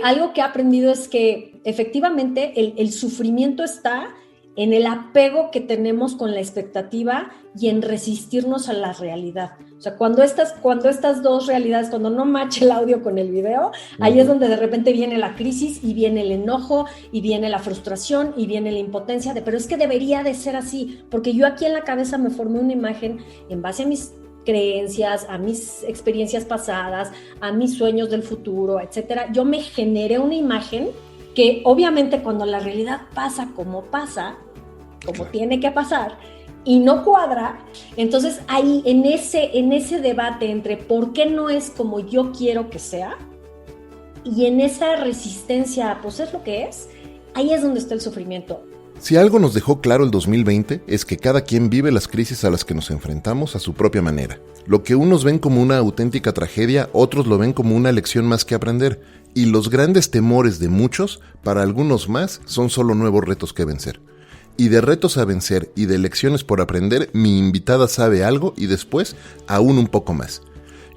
Algo que he aprendido es que efectivamente el sufrimiento está en el apego que tenemos con la expectativa y en resistirnos a la realidad. O sea, cuando estas dos realidades, cuando no matcha el audio con el video, ahí es donde de repente viene la crisis y viene el enojo y viene la frustración y viene la impotencia de, pero es que debería de ser así, porque yo aquí en la cabeza me formé una imagen en base a mis creencias, a mis experiencias pasadas, a mis sueños del futuro, etcétera. Yo me generé una imagen que obviamente cuando la realidad pasa, como tiene que pasar, y no cuadra, entonces ahí en ese debate entre por qué no es como yo quiero que sea, y en esa resistencia, pues es lo que es, ahí es donde está el sufrimiento. Si algo nos dejó claro el 2020 es que cada quien vive las crisis a las que nos enfrentamos a su propia manera. Lo que unos ven como una auténtica tragedia, otros lo ven como una lección más que aprender. Y los grandes temores de muchos, para algunos más, son solo nuevos retos que vencer. Y de retos a vencer y de lecciones por aprender, mi invitada sabe algo y después aún un poco más.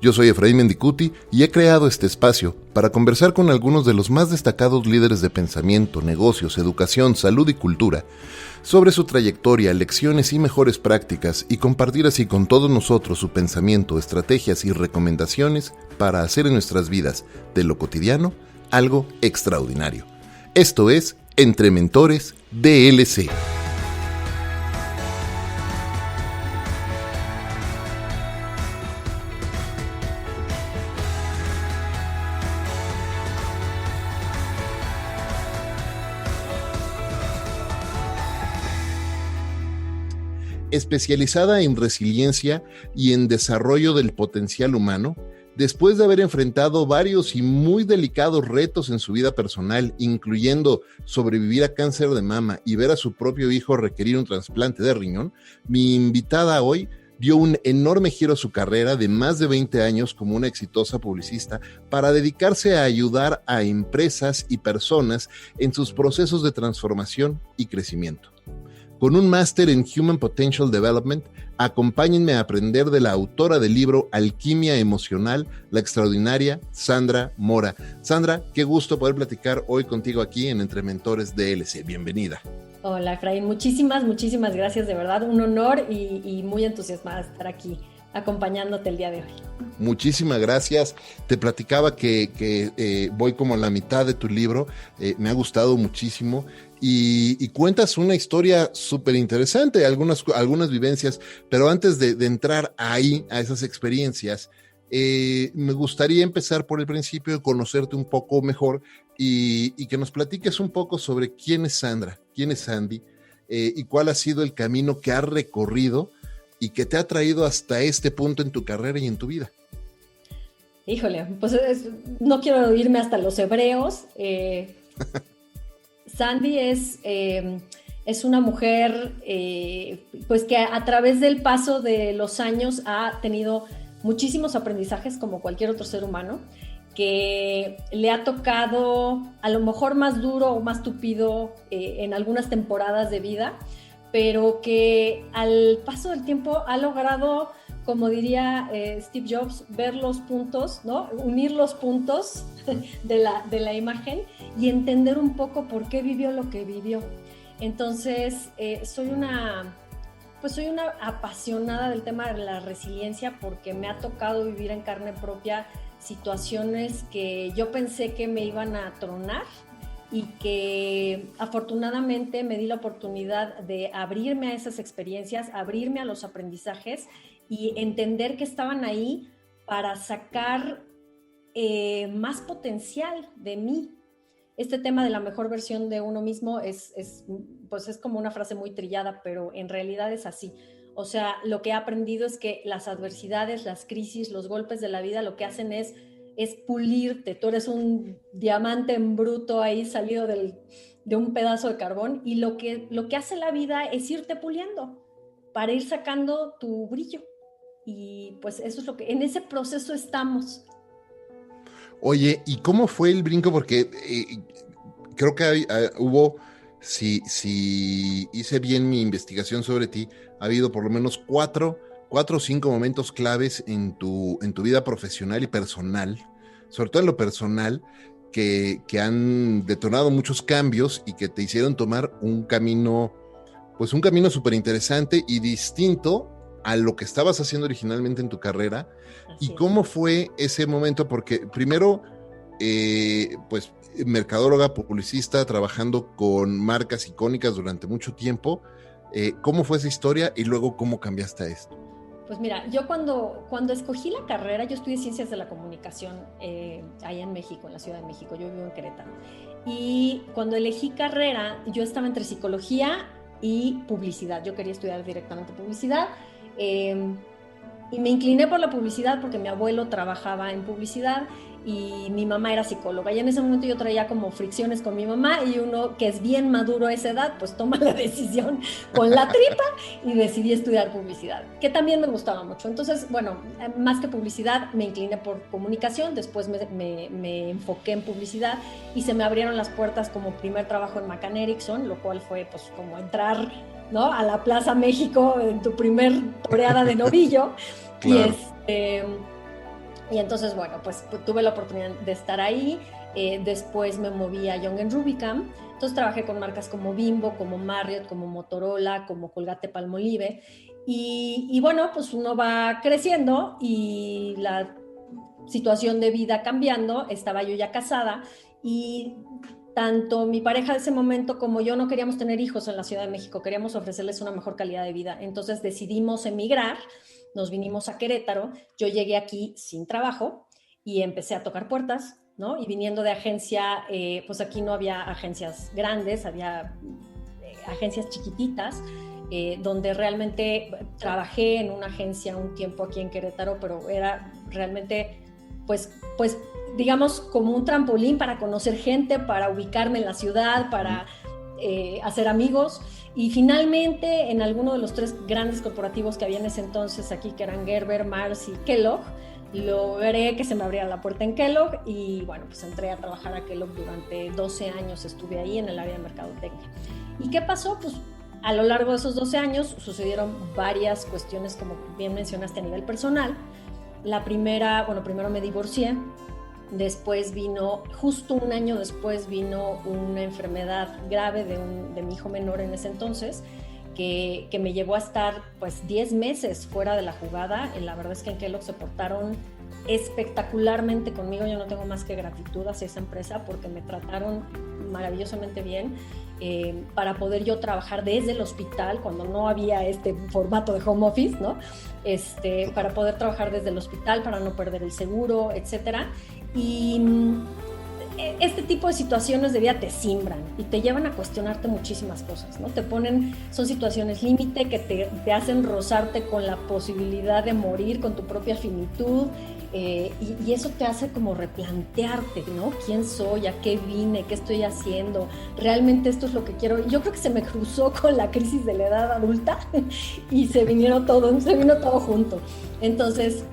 Yo soy Efraín Mendicuti y he creado este espacio para conversar con algunos de los más destacados líderes de pensamiento, negocios, educación, salud y cultura sobre su trayectoria, lecciones y mejores prácticas y compartir así con todos nosotros su pensamiento, estrategias y recomendaciones para hacer en nuestras vidas de lo cotidiano algo extraordinario. Esto es Entre Mentores DLC. Especializada en resiliencia y en desarrollo del potencial humano, después de haber enfrentado varios y muy delicados retos en su vida personal, incluyendo sobrevivir a cáncer de mama y ver a su propio hijo requerir un trasplante de riñón, mi invitada hoy dio un enorme giro a su carrera de más de 20 años como una exitosa publicista para dedicarse a ayudar a empresas y personas en sus procesos de transformación y crecimiento. Con un máster en Human Potential Development, acompáñenme a aprender de la autora del libro Alquimia Emocional, la extraordinaria Sandra Mora. Sandra, qué gusto poder platicar hoy contigo aquí en Entre Mentores DLC. Bienvenida. Hola, Efraín. Muchísimas gracias. De verdad, un honor y muy entusiasmada de estar aquí acompañándote el día de hoy. Muchísimas gracias. Te platicaba que voy como a la mitad de tu libro. Me ha gustado muchísimo. Y cuentas una historia súper interesante, algunas vivencias, pero antes de entrar ahí, a esas experiencias, me gustaría empezar por el principio de conocerte un poco mejor y que nos platiques un poco sobre quién es Sandra, quién es Sandy, y cuál ha sido el camino que has recorrido y que te ha traído hasta este punto en tu carrera y en tu vida. Híjole, pues no quiero irme hasta los hebreos. Sandy es una mujer pues que a través del paso de los años ha tenido muchísimos aprendizajes como cualquier otro ser humano, que le ha tocado a lo mejor más duro o más tupido en algunas temporadas de vida, pero que al paso del tiempo ha logrado, como diría Steve Jobs, ver los puntos, ¿no? Unir los puntos de la imagen y entender un poco por qué vivió lo que vivió. Entonces, soy una apasionada del tema de la resiliencia porque me ha tocado vivir en carne propia situaciones que yo pensé que me iban a tronar y que afortunadamente me di la oportunidad de abrirme a esas experiencias, abrirme a los aprendizajes y entender que estaban ahí para sacar más potencial de mí. Este tema de la mejor versión de uno mismo es como una frase muy trillada, pero en realidad es así. O sea, lo que he aprendido es que las adversidades, las crisis, los golpes de la vida lo que hacen es pulirte. Tú eres un diamante en bruto ahí salido de un pedazo de carbón y lo que hace la vida es irte puliendo para ir sacando tu brillo. Y pues eso es lo que, en ese proceso estamos. Oye, ¿y cómo fue el brinco? Porque creo que hubo, si hice bien mi investigación sobre ti, ha habido por lo menos cuatro o cinco momentos claves en tu vida profesional y personal, sobre todo en lo personal, que han detonado muchos cambios y que te hicieron tomar un camino, pues un camino súper interesante y distinto a lo que estabas haciendo originalmente en tu carrera. ¿Y cómo fue ese momento? Porque primero, pues mercadóloga, publicista, trabajando con marcas icónicas durante mucho tiempo. ¿Cómo fue esa historia y luego cómo cambiaste a esto? Pues mira, yo cuando escogí la carrera, yo estudié Ciencias de la Comunicación allá en México, en la Ciudad de México, yo vivo en Querétaro. Y cuando elegí carrera, yo estaba entre psicología y publicidad. Yo quería estudiar directamente publicidad. Y me incliné por la publicidad porque mi abuelo trabajaba en publicidad y mi mamá era psicóloga. Y en ese momento yo traía como fricciones con mi mamá y uno que es bien maduro a esa edad, pues toma la decisión con la tripa y decidí estudiar publicidad, que también me gustaba mucho. Entonces, bueno, más que publicidad, me incliné por comunicación, después me enfoqué en publicidad y se me abrieron las puertas como primer trabajo en McCann Erickson, lo cual fue pues como entrar, ¿no?, a la Plaza México en tu primer toreada de novillo. Claro. Y entonces, bueno, pues tuve la oportunidad de estar ahí. Después me moví a Young & Rubicam. Entonces trabajé con marcas como Bimbo, como Marriott, como Motorola, como Colgate-Palmolive. Y bueno, pues uno va creciendo y la situación de vida cambiando. Estaba yo ya casada y tanto mi pareja de ese momento como yo no queríamos tener hijos en la Ciudad de México, queríamos ofrecerles una mejor calidad de vida. Entonces decidimos emigrar, nos vinimos a Querétaro, yo llegué aquí sin trabajo y empecé a tocar puertas, ¿no? Y viniendo de agencia, pues aquí no había agencias grandes, había agencias chiquititas, donde realmente trabajé en una agencia un tiempo aquí en Querétaro, pero era realmente, pues digamos, como un trampolín para conocer gente, para ubicarme en la ciudad, para hacer amigos. Y finalmente, en alguno de los 3 grandes corporativos que había en ese entonces aquí, que eran Gerber, Mars y Kellogg, logré que se me abriera la puerta en Kellogg y bueno, pues entré a trabajar a Kellogg durante 12 años, estuve ahí en el área de mercadotecnia. ¿Y qué pasó? Pues a lo largo de esos 12 años sucedieron varias cuestiones, como bien mencionaste, a nivel personal. La primera, bueno, primero me divorcié. Después vino, justo un año después vino una enfermedad grave de mi hijo menor en ese entonces, que me llevó a estar pues 10 meses fuera de la jugada. Y la verdad es que en Kellogg se portaron espectacularmente conmigo. Yo no tengo más que gratitud hacia esa empresa porque me trataron maravillosamente bien, para poder yo trabajar desde el hospital cuando no había este formato de home office, ¿no? Para poder trabajar desde el hospital, para no perder el seguro, etcétera. Y este tipo de situaciones de vida te simbran y te llevan a cuestionarte muchísimas cosas, ¿no? Son situaciones límite que te hacen rozarte con la posibilidad de morir, con tu propia finitud, y eso te hace como replantearte, ¿no? ¿Quién soy? ¿A qué vine? ¿Qué estoy haciendo? ¿Realmente esto es lo que quiero? Yo creo que se me cruzó con la crisis de la edad adulta y se vino todo junto. Entonces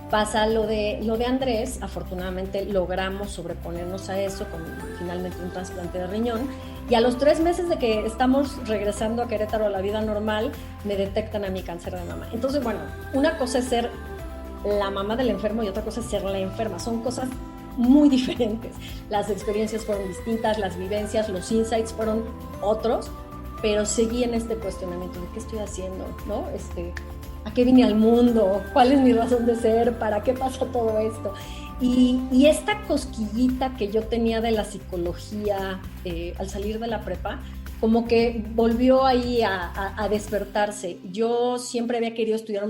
pasa lo de Andrés. Afortunadamente logramos sobreponernos a eso con finalmente un trasplante de riñón, y a los 3 meses de que estamos regresando a Querétaro a la vida normal, me detectan a mi cáncer de mama. Entonces, bueno, una cosa es ser la mamá del enfermo y otra cosa es ser la enferma. Son cosas muy diferentes. Las experiencias fueron distintas, las vivencias, los insights fueron otros, pero seguí en este cuestionamiento de qué estoy haciendo, ¿no? ¿A qué vine al mundo? ¿Cuál es mi razón de ser? ¿Para qué pasa todo esto? Y esta cosquillita que yo tenía de la psicología al salir de la prepa, como que volvió ahí a despertarse. Yo siempre había querido estudiar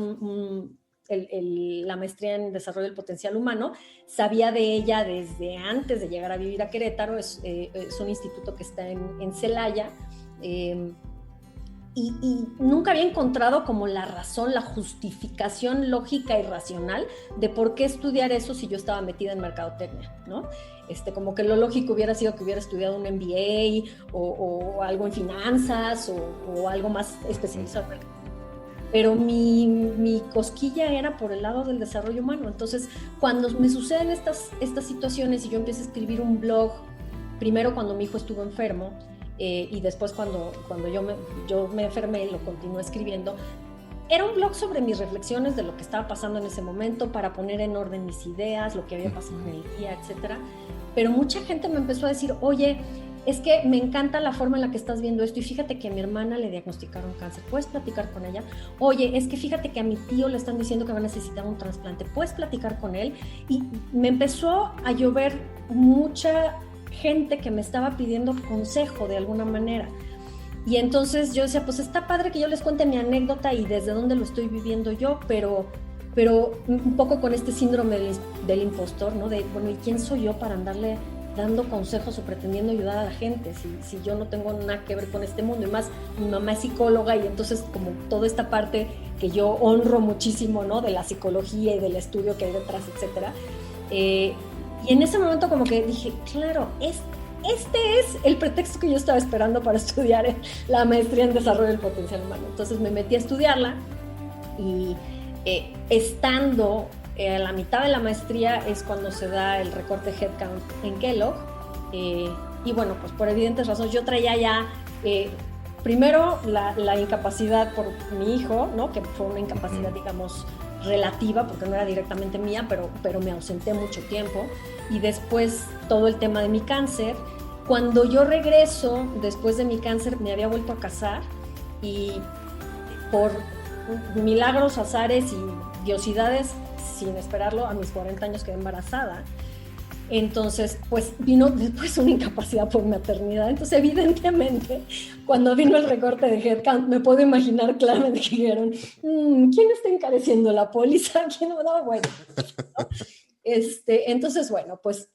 la maestría en desarrollo del potencial humano. Sabía de ella desde antes de llegar a vivir a Querétaro. Es un instituto que está en Celaya. Y nunca había encontrado como la razón, la justificación lógica y racional de por qué estudiar eso si yo estaba metida en mercadotecnia, ¿no? Como que lo lógico hubiera sido que hubiera estudiado un MBA o algo en finanzas o algo más especializado. Pero mi cosquilla era por el lado del desarrollo humano. Entonces, cuando me suceden estas situaciones y yo empiezo a escribir un blog, primero cuando mi hijo estuvo enfermo, y después cuando yo me enfermé, lo continué escribiendo. Era un blog sobre mis reflexiones de lo que estaba pasando en ese momento, para poner en orden mis ideas, lo que había pasado en el día, etc. pero mucha gente me empezó a decir, oye, es que me encanta la forma en la que estás viendo esto y fíjate que a mi hermana le diagnosticaron cáncer, ¿puedes platicar con ella? Oye, es que fíjate que a mi tío le están diciendo que va a necesitar un trasplante, ¿puedes platicar con él? Y me empezó a llover mucha gente que me estaba pidiendo consejo de alguna manera. Y entonces yo decía, pues está padre que yo les cuente mi anécdota y desde dónde lo estoy viviendo yo, pero un poco con este síndrome del impostor, ¿no? De, bueno, ¿y quién soy yo para andarle dando consejos o pretendiendo ayudar a la gente si yo no tengo nada que ver con este mundo? Y más, mi mamá es psicóloga y entonces como toda esta parte que yo honro muchísimo, ¿no? De la psicología y del estudio que hay detrás, etcétera. Y en ese momento como que dije, claro, este es el pretexto que yo estaba esperando para estudiar la maestría en desarrollo del potencial humano. Entonces me metí a estudiarla y estando a la mitad de la maestría es cuando se da el recorte headcount en Kellogg. Y bueno, pues por evidentes razones yo traía ya primero la incapacidad por mi hijo, ¿no? Que fue una incapacidad, digamos, relativa, porque no era directamente mía, pero me ausenté mucho tiempo. Y después todo el tema de mi cáncer. Cuando yo regreso, después de mi cáncer, me había vuelto a casar y por milagros, azares y diosidades, sin esperarlo, a mis 40 años quedé embarazada. Entonces, pues vino después una incapacidad por maternidad. Entonces, evidentemente, cuando vino el recorte de headcount, me puedo imaginar claramente que dijeron, ¿quién está encareciendo la póliza? ¿Quién no? No, bueno, ¿no? Entonces, bueno, pues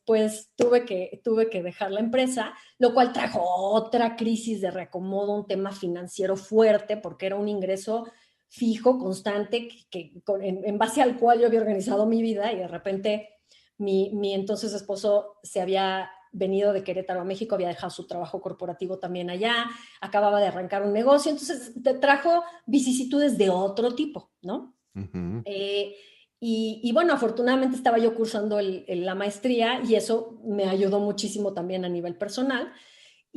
tuve que dejar la empresa, lo cual trajo otra crisis de reacomodo, un tema financiero fuerte, porque era un ingreso fijo, constante, en base al cual yo había organizado mi vida y de repente mi entonces esposo se había venido de Querétaro a México, había dejado su trabajo corporativo también allá, acababa de arrancar un negocio, entonces te trajo vicisitudes de otro tipo, ¿no? Uh-huh. Y bueno, afortunadamente estaba yo cursando la maestría y eso me ayudó muchísimo también a nivel personal.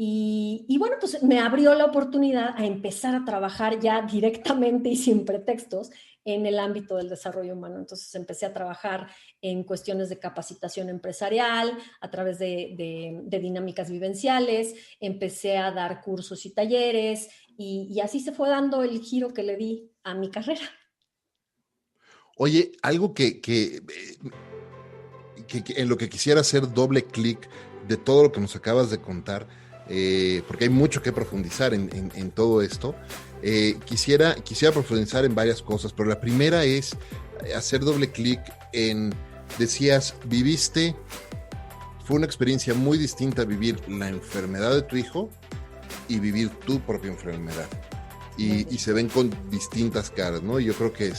Y bueno, pues me abrió la oportunidad a empezar a trabajar ya directamente y sin pretextos en el ámbito del desarrollo humano. Entonces empecé a trabajar en cuestiones de capacitación empresarial, a través de dinámicas vivenciales, empecé a dar cursos y talleres y así se fue dando el giro que le di a mi carrera. Oye, algo que en lo que quisiera hacer doble clic de todo lo que nos acabas de contar, porque hay mucho que profundizar en todo esto. Quisiera profundizar en varias cosas, pero la primera es hacer doble clic en, decías, fue una experiencia muy distinta vivir la enfermedad de tu hijo y vivir tu propia enfermedad. Y se ven con distintas caras, ¿no? Y yo creo que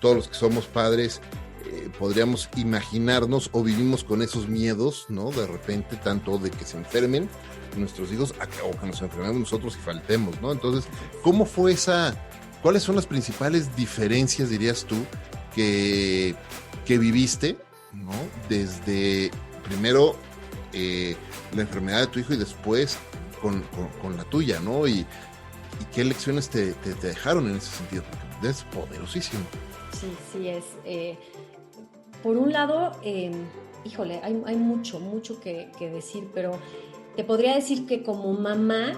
todos los que somos padres podríamos imaginarnos o vivimos con esos miedos, ¿no? De repente, tanto de que se enfermen nuestros hijos o que nos enfermemos nosotros y faltemos, ¿no? Entonces, ¿cómo fue cuáles son las principales diferencias, dirías tú, que viviste, ¿no? Desde primero la enfermedad de tu hijo y después con la tuya, ¿no? Y qué lecciones te dejaron en ese sentido, porque es poderosísimo. Sí es. Por un lado, híjole, hay mucho que decir, pero te podría decir que como mamá,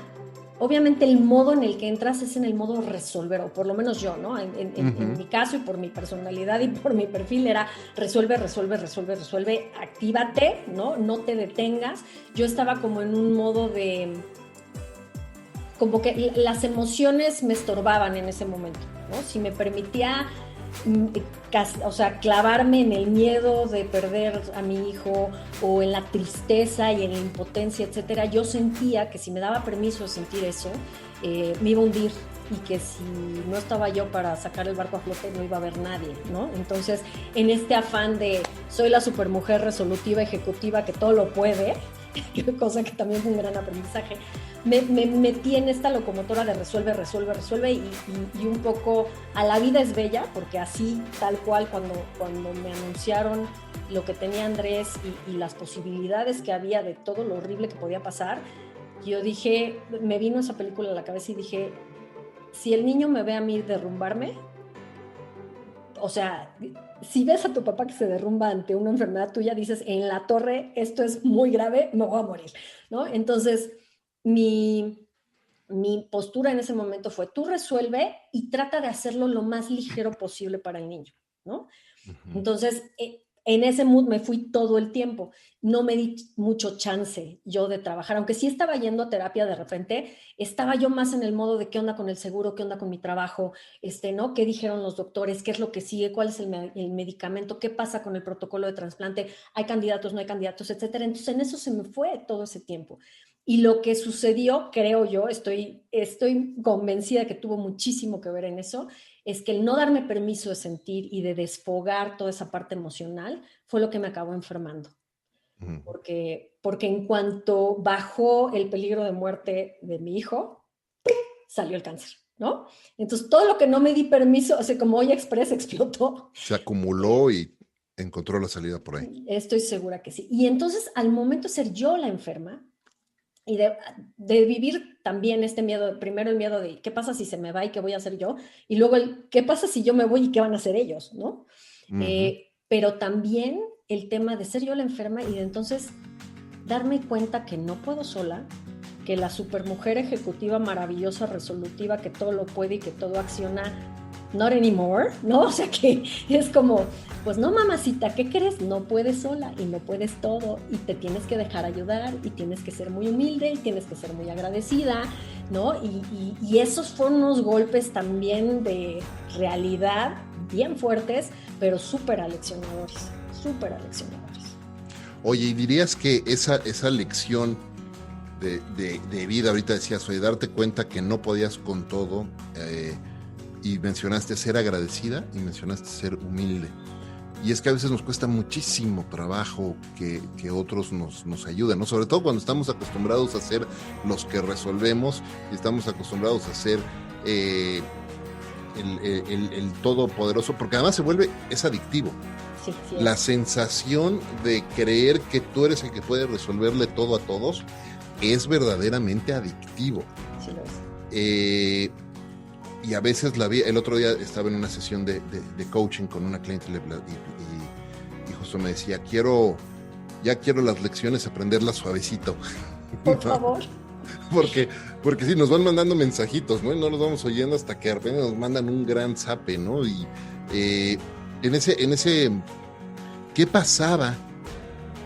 obviamente el modo en el que entras es en el modo resolver, o por lo menos yo, ¿no? En mi caso y por mi personalidad y por mi perfil era resuelve, actívate, ¿no? No te detengas. Yo estaba como en un modo de... como que las emociones me estorbaban en ese momento, ¿no? Si me permitía... o sea, clavarme en el miedo de perder a mi hijo o en la tristeza y en la impotencia, etcétera, yo sentía que si me daba permiso de sentir eso, me iba a hundir y que si no estaba yo para sacar el barco a flote no iba a haber nadie, ¿no? Entonces, en este afán de soy la supermujer resolutiva, ejecutiva, que todo lo puede, cosa que también fue un gran aprendizaje, me metí en esta locomotora de resuelve y un poco a la vida es bella, porque así, tal cual, cuando me anunciaron lo que tenía Andrés y las posibilidades que había de todo lo horrible que podía pasar, yo dije, me vino esa película a la cabeza y dije, si el niño me ve a mí derrumbarme, o sea, si ves a tu papá que se derrumba ante una enfermedad tuya, dices, en la torre, esto es muy grave, me voy a morir, ¿no? Entonces, mi postura en ese momento fue, tú resuelve y trata de hacerlo lo más ligero posible para el niño, ¿no? Ujú. Entonces, en ese mood me fui todo el tiempo. No me di mucho chance yo de trabajar, aunque sí estaba yendo a terapia de repente, estaba yo más en el modo de qué onda con el seguro, qué onda con mi trabajo, ¿no? ¿Qué dijeron los doctores? ¿Qué es lo que sigue? ¿Cuál es el medicamento? ¿Qué pasa con el protocolo de trasplante? ¿Hay candidatos, no hay candidatos, etcétera? Entonces, en eso se me fue todo ese tiempo. Y lo que sucedió, creo yo, estoy convencida que tuvo muchísimo que ver en eso, es que el no darme permiso de sentir y de desfogar toda esa parte emocional fue lo que me acabó enfermando. Ujú. Porque en cuanto bajó el peligro de muerte de mi hijo, salió el cáncer, ¿no? Entonces, todo lo que no me di permiso, o sea, como Olla Express explotó. Se acumuló y encontró la salida por ahí. Estoy segura que sí. Y entonces, al momento de ser yo la enferma, y de vivir también este miedo, primero el miedo de qué pasa si se me va y qué voy a hacer yo, y luego el qué pasa si yo me voy y qué van a hacer ellos, ¿no? Ujú. Pero también el tema de ser yo la enferma y de entonces darme cuenta que no puedo sola, que la supermujer ejecutiva maravillosa, resolutiva, que todo lo puede y que todo acciona, not anymore, ¿no? O sea que es como, pues no, mamacita, ¿qué crees? No puedes sola y no puedes todo y te tienes que dejar ayudar y tienes que ser muy humilde y tienes que ser muy agradecida, ¿no? Y esos fueron unos golpes también de realidad bien fuertes, pero súper aleccionadores, súper aleccionadores. Oye, ¿y dirías que esa lección de vida, ahorita decías, oye, darte cuenta que no podías con todo, y mencionaste ser agradecida y mencionaste ser humilde? Y es que a veces nos cuesta muchísimo trabajo que otros nos ayuden, ¿no? Sobre todo cuando estamos acostumbrados a ser los que resolvemos y estamos acostumbrados a ser el todopoderoso, porque además se vuelve, es adictivo. Sí, sí. La sensación de creer que tú eres el que puede resolverle todo a todos es verdaderamente adictivo. Sí lo es. Y a veces el otro día estaba en una sesión de coaching con una cliente y justo me decía, ya quiero las lecciones, aprenderlas suavecito. Por favor. Porque sí, nos van mandando mensajitos, ¿no? Y no los vamos oyendo hasta que de repente nos mandan un gran zape, ¿no? Y en ese, ¿qué pasaba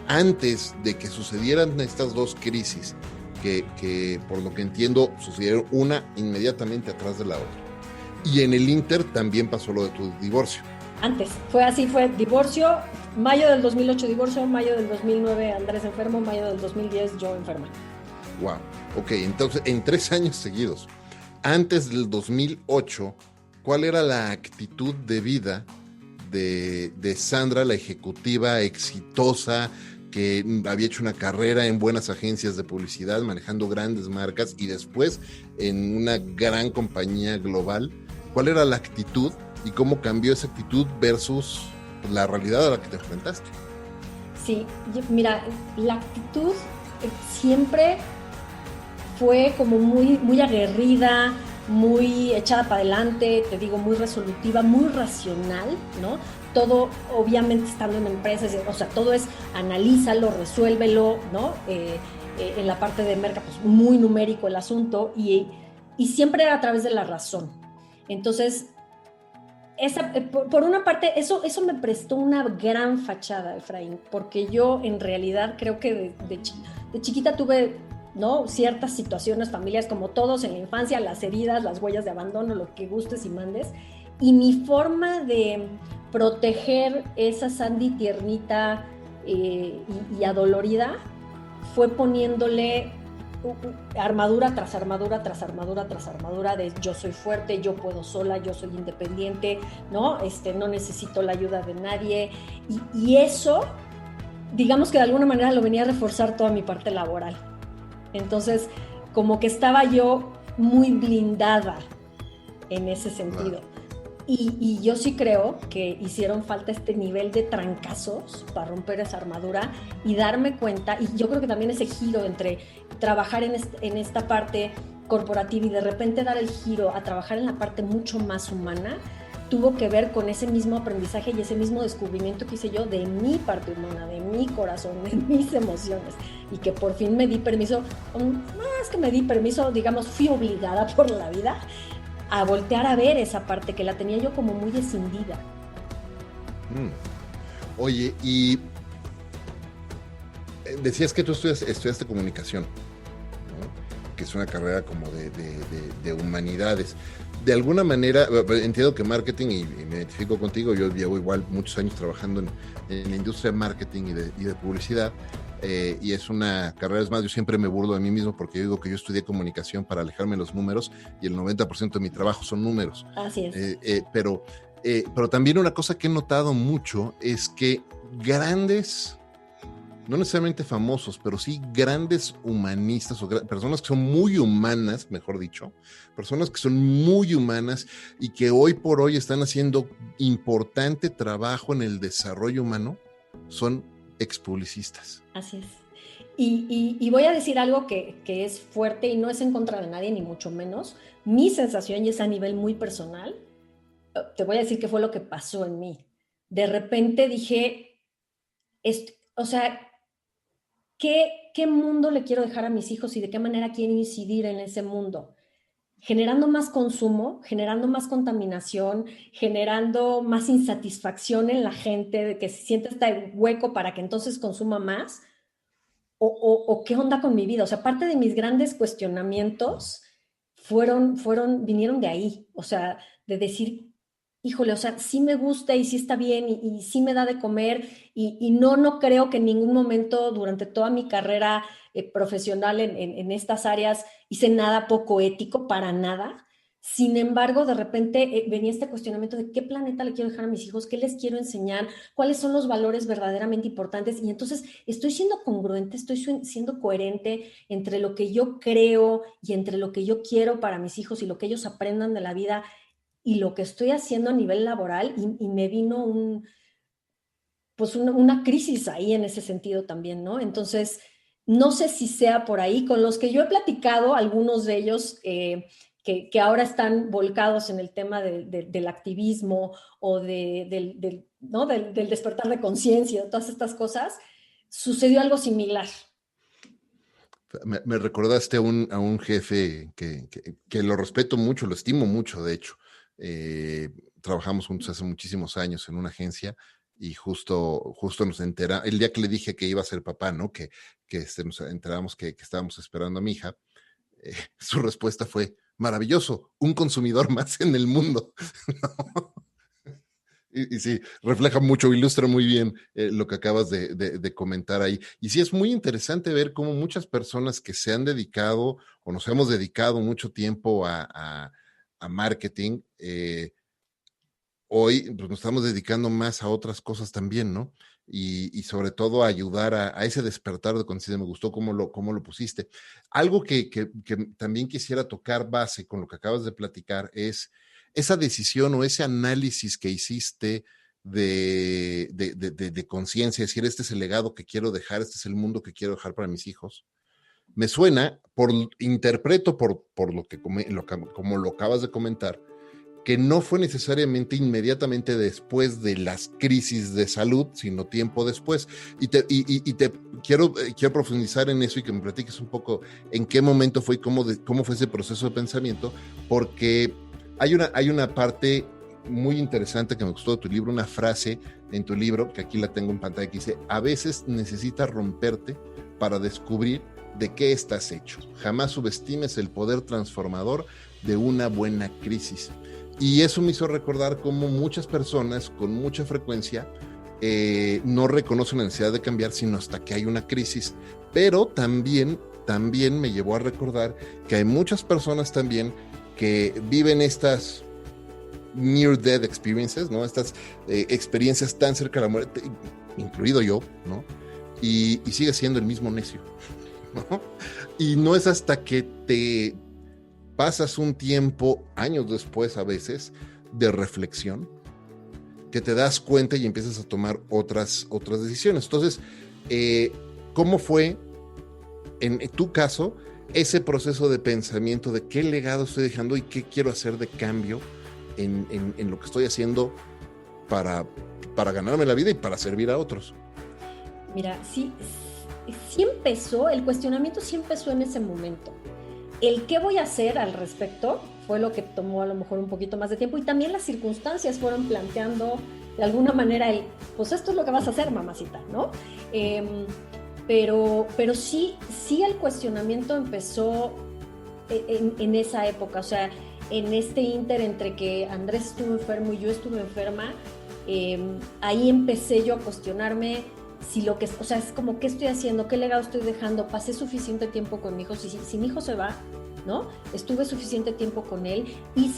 antes de que sucedieran estas dos crisis? Que por lo que entiendo sucedieron una inmediatamente atrás de la otra. Y en el Inter también pasó lo de tu divorcio. Antes, fue divorcio, mayo del 2008 divorcio, mayo del 2009 Andrés enfermo, mayo del 2010 yo enferma. Wow, ok, entonces en 3 años seguidos. Antes del 2008, ¿cuál era la actitud de vida de Sandra, la ejecutiva exitosa, que había hecho una carrera en buenas agencias de publicidad, manejando grandes marcas y después en una gran compañía global? ¿Cuál era la actitud y cómo cambió esa actitud versus la realidad a la que te enfrentaste? Sí, mira, la actitud siempre fue como muy, muy aguerrida, muy echada para adelante, te digo, muy resolutiva, muy racional, ¿no? Todo, obviamente, estando en empresas, o sea, todo es analízalo, resuélvelo, ¿no? En la parte de merca, pues muy numérico el asunto y siempre era a través de la razón. Entonces, por una parte, eso me prestó una gran fachada, Efraín, porque yo en realidad creo que de chiquita tuve, ¿no?, ciertas situaciones, familias como todos en la infancia, las heridas, las huellas de abandono, lo que gustes y mandes, y mi forma de proteger esa Sandy tiernita y adolorida fue poniéndole armadura tras armadura tras armadura tras armadura de yo soy fuerte, yo puedo sola, yo soy independiente, ¿no? No necesito la ayuda de nadie, y eso, digamos que de alguna manera lo venía a reforzar toda mi parte laboral. Entonces, como que estaba yo muy blindada en ese sentido. Y yo sí creo que hicieron falta este nivel de trancazos para romper esa armadura y darme cuenta, y yo creo que también ese giro entre trabajar en esta parte corporativa y de repente dar el giro a trabajar en la parte mucho más humana, tuvo que ver con ese mismo aprendizaje y ese mismo descubrimiento que hice yo de mi parte humana, de mi corazón, de mis emociones, y que por fin me di permiso, más que me di permiso, digamos, fui obligada por la vida a voltear a ver esa parte que la tenía yo como muy escindida. Oye, y decías que tú estudiaste comunicación, ¿no? Que es una carrera como de humanidades. De alguna manera, entiendo que marketing, y me identifico contigo, yo llevo igual muchos años trabajando en la industria de marketing y de publicidad, y es una carrera, es más, yo siempre me burlo de mí mismo porque yo digo que yo estudié comunicación para alejarme de los números, y el 90% de mi trabajo son números. Así es. Pero también una cosa que he notado mucho es que grandes, no necesariamente famosos, pero sí grandes humanistas o personas que son muy humanas, mejor dicho, personas que son muy humanas y que hoy por hoy están haciendo importante trabajo en el desarrollo humano, son expublicistas. Así es. Y voy a decir algo que es fuerte y no es en contra de nadie, ni mucho menos. Mi sensación, y es a nivel muy personal, te voy a decir qué fue lo que pasó en mí. De repente dije, o sea, ¿qué mundo le quiero dejar a mis hijos y de qué manera quiero incidir en ese mundo? Generando más consumo, generando más contaminación, generando más insatisfacción en la gente, de que se siente este hueco para que entonces consuma más, o qué onda con mi vida. O sea, parte de mis grandes cuestionamientos vinieron de ahí, o sea, de decir, híjole, o sea, sí me gusta y sí está bien y sí me da de comer y no creo que en ningún momento durante toda mi carrera profesional en estas áreas hice nada poco ético, para nada. Sin embargo, de repente venía este cuestionamiento de qué planeta le quiero dejar a mis hijos, qué les quiero enseñar, cuáles son los valores verdaderamente importantes. Y entonces estoy siendo congruente, estoy siendo coherente entre lo que yo creo y entre lo que yo quiero para mis hijos y lo que ellos aprendan de la vida y lo que estoy haciendo a nivel laboral, y me vino una crisis ahí en ese sentido también, ¿no? Entonces, no sé si sea por ahí. Con los que yo he platicado, algunos de ellos que ahora están volcados en el tema del activismo o ¿no? del despertar de conciencia, todas estas cosas, sucedió algo similar. Me recordaste a un jefe que lo respeto mucho, lo estimo mucho, de hecho. Trabajamos juntos hace muchísimos años en una agencia y justo nos enteramos, el día que le dije que iba a ser papá, ¿no? Que nos enteramos que estábamos esperando a mi hija, su respuesta fue, maravilloso, un consumidor más en el mundo. ¿No? Y sí, refleja mucho, ilustra muy bien lo que acabas de comentar ahí. Y sí, es muy interesante ver cómo muchas personas que se han dedicado o nos hemos dedicado mucho tiempo a marketing, hoy pues, nos estamos dedicando más a otras cosas también, ¿no? Y sobre todo a ayudar a ese despertar de conciencia. Me gustó cómo lo pusiste. Algo que también quisiera tocar base con lo que acabas de platicar es esa decisión o ese análisis que hiciste de conciencia, es decir, este es el legado que quiero dejar, este es el mundo que quiero dejar para mis hijos. Me suena, interpreto por lo que como lo acabas de comentar, que no fue necesariamente inmediatamente después de las crisis de salud, sino tiempo después. Y quiero profundizar en eso y que me platiques un poco en qué momento fue y cómo fue ese proceso de pensamiento, porque hay una parte muy interesante que me gustó de tu libro, una frase en tu libro, que aquí la tengo en pantalla, que dice, a veces necesitas romperte para descubrir de qué estás hecho. Jamás subestimes el poder transformador de una buena crisis. Y eso me hizo recordar cómo muchas personas con mucha frecuencia no reconocen la necesidad de cambiar sino hasta que hay una crisis. Pero también me llevó a recordar que hay muchas personas también que viven estas near death experiences, ¿no? Estas experiencias tan cerca de la muerte, incluido yo, ¿no? Y sigue siendo el mismo necio, ¿no? Y no es hasta que te pasas un tiempo, años después a veces, de reflexión, que te das cuenta y empiezas a tomar otras decisiones. Entonces, ¿cómo fue, en tu caso, ese proceso de pensamiento de qué legado estoy dejando y qué quiero hacer de cambio en lo que estoy haciendo para ganarme la vida y para servir a otros. Mira, sí empezó, el cuestionamiento sí empezó en ese momento. El qué voy a hacer al respecto fue lo que tomó a lo mejor un poquito más de tiempo, y también las circunstancias fueron planteando de alguna manera pues esto es lo que vas a hacer, mamacita, ¿no? Pero sí el cuestionamiento empezó en esa época, o sea, en este ínter entre que Andrés estuvo enfermo y yo estuve enferma, ahí empecé yo a cuestionarme si lo que, o sea, es como qué estoy haciendo, qué legado estoy dejando, pasé suficiente tiempo con mi hijo, si mi hijo se va, ¿no? Estuve suficiente tiempo con él y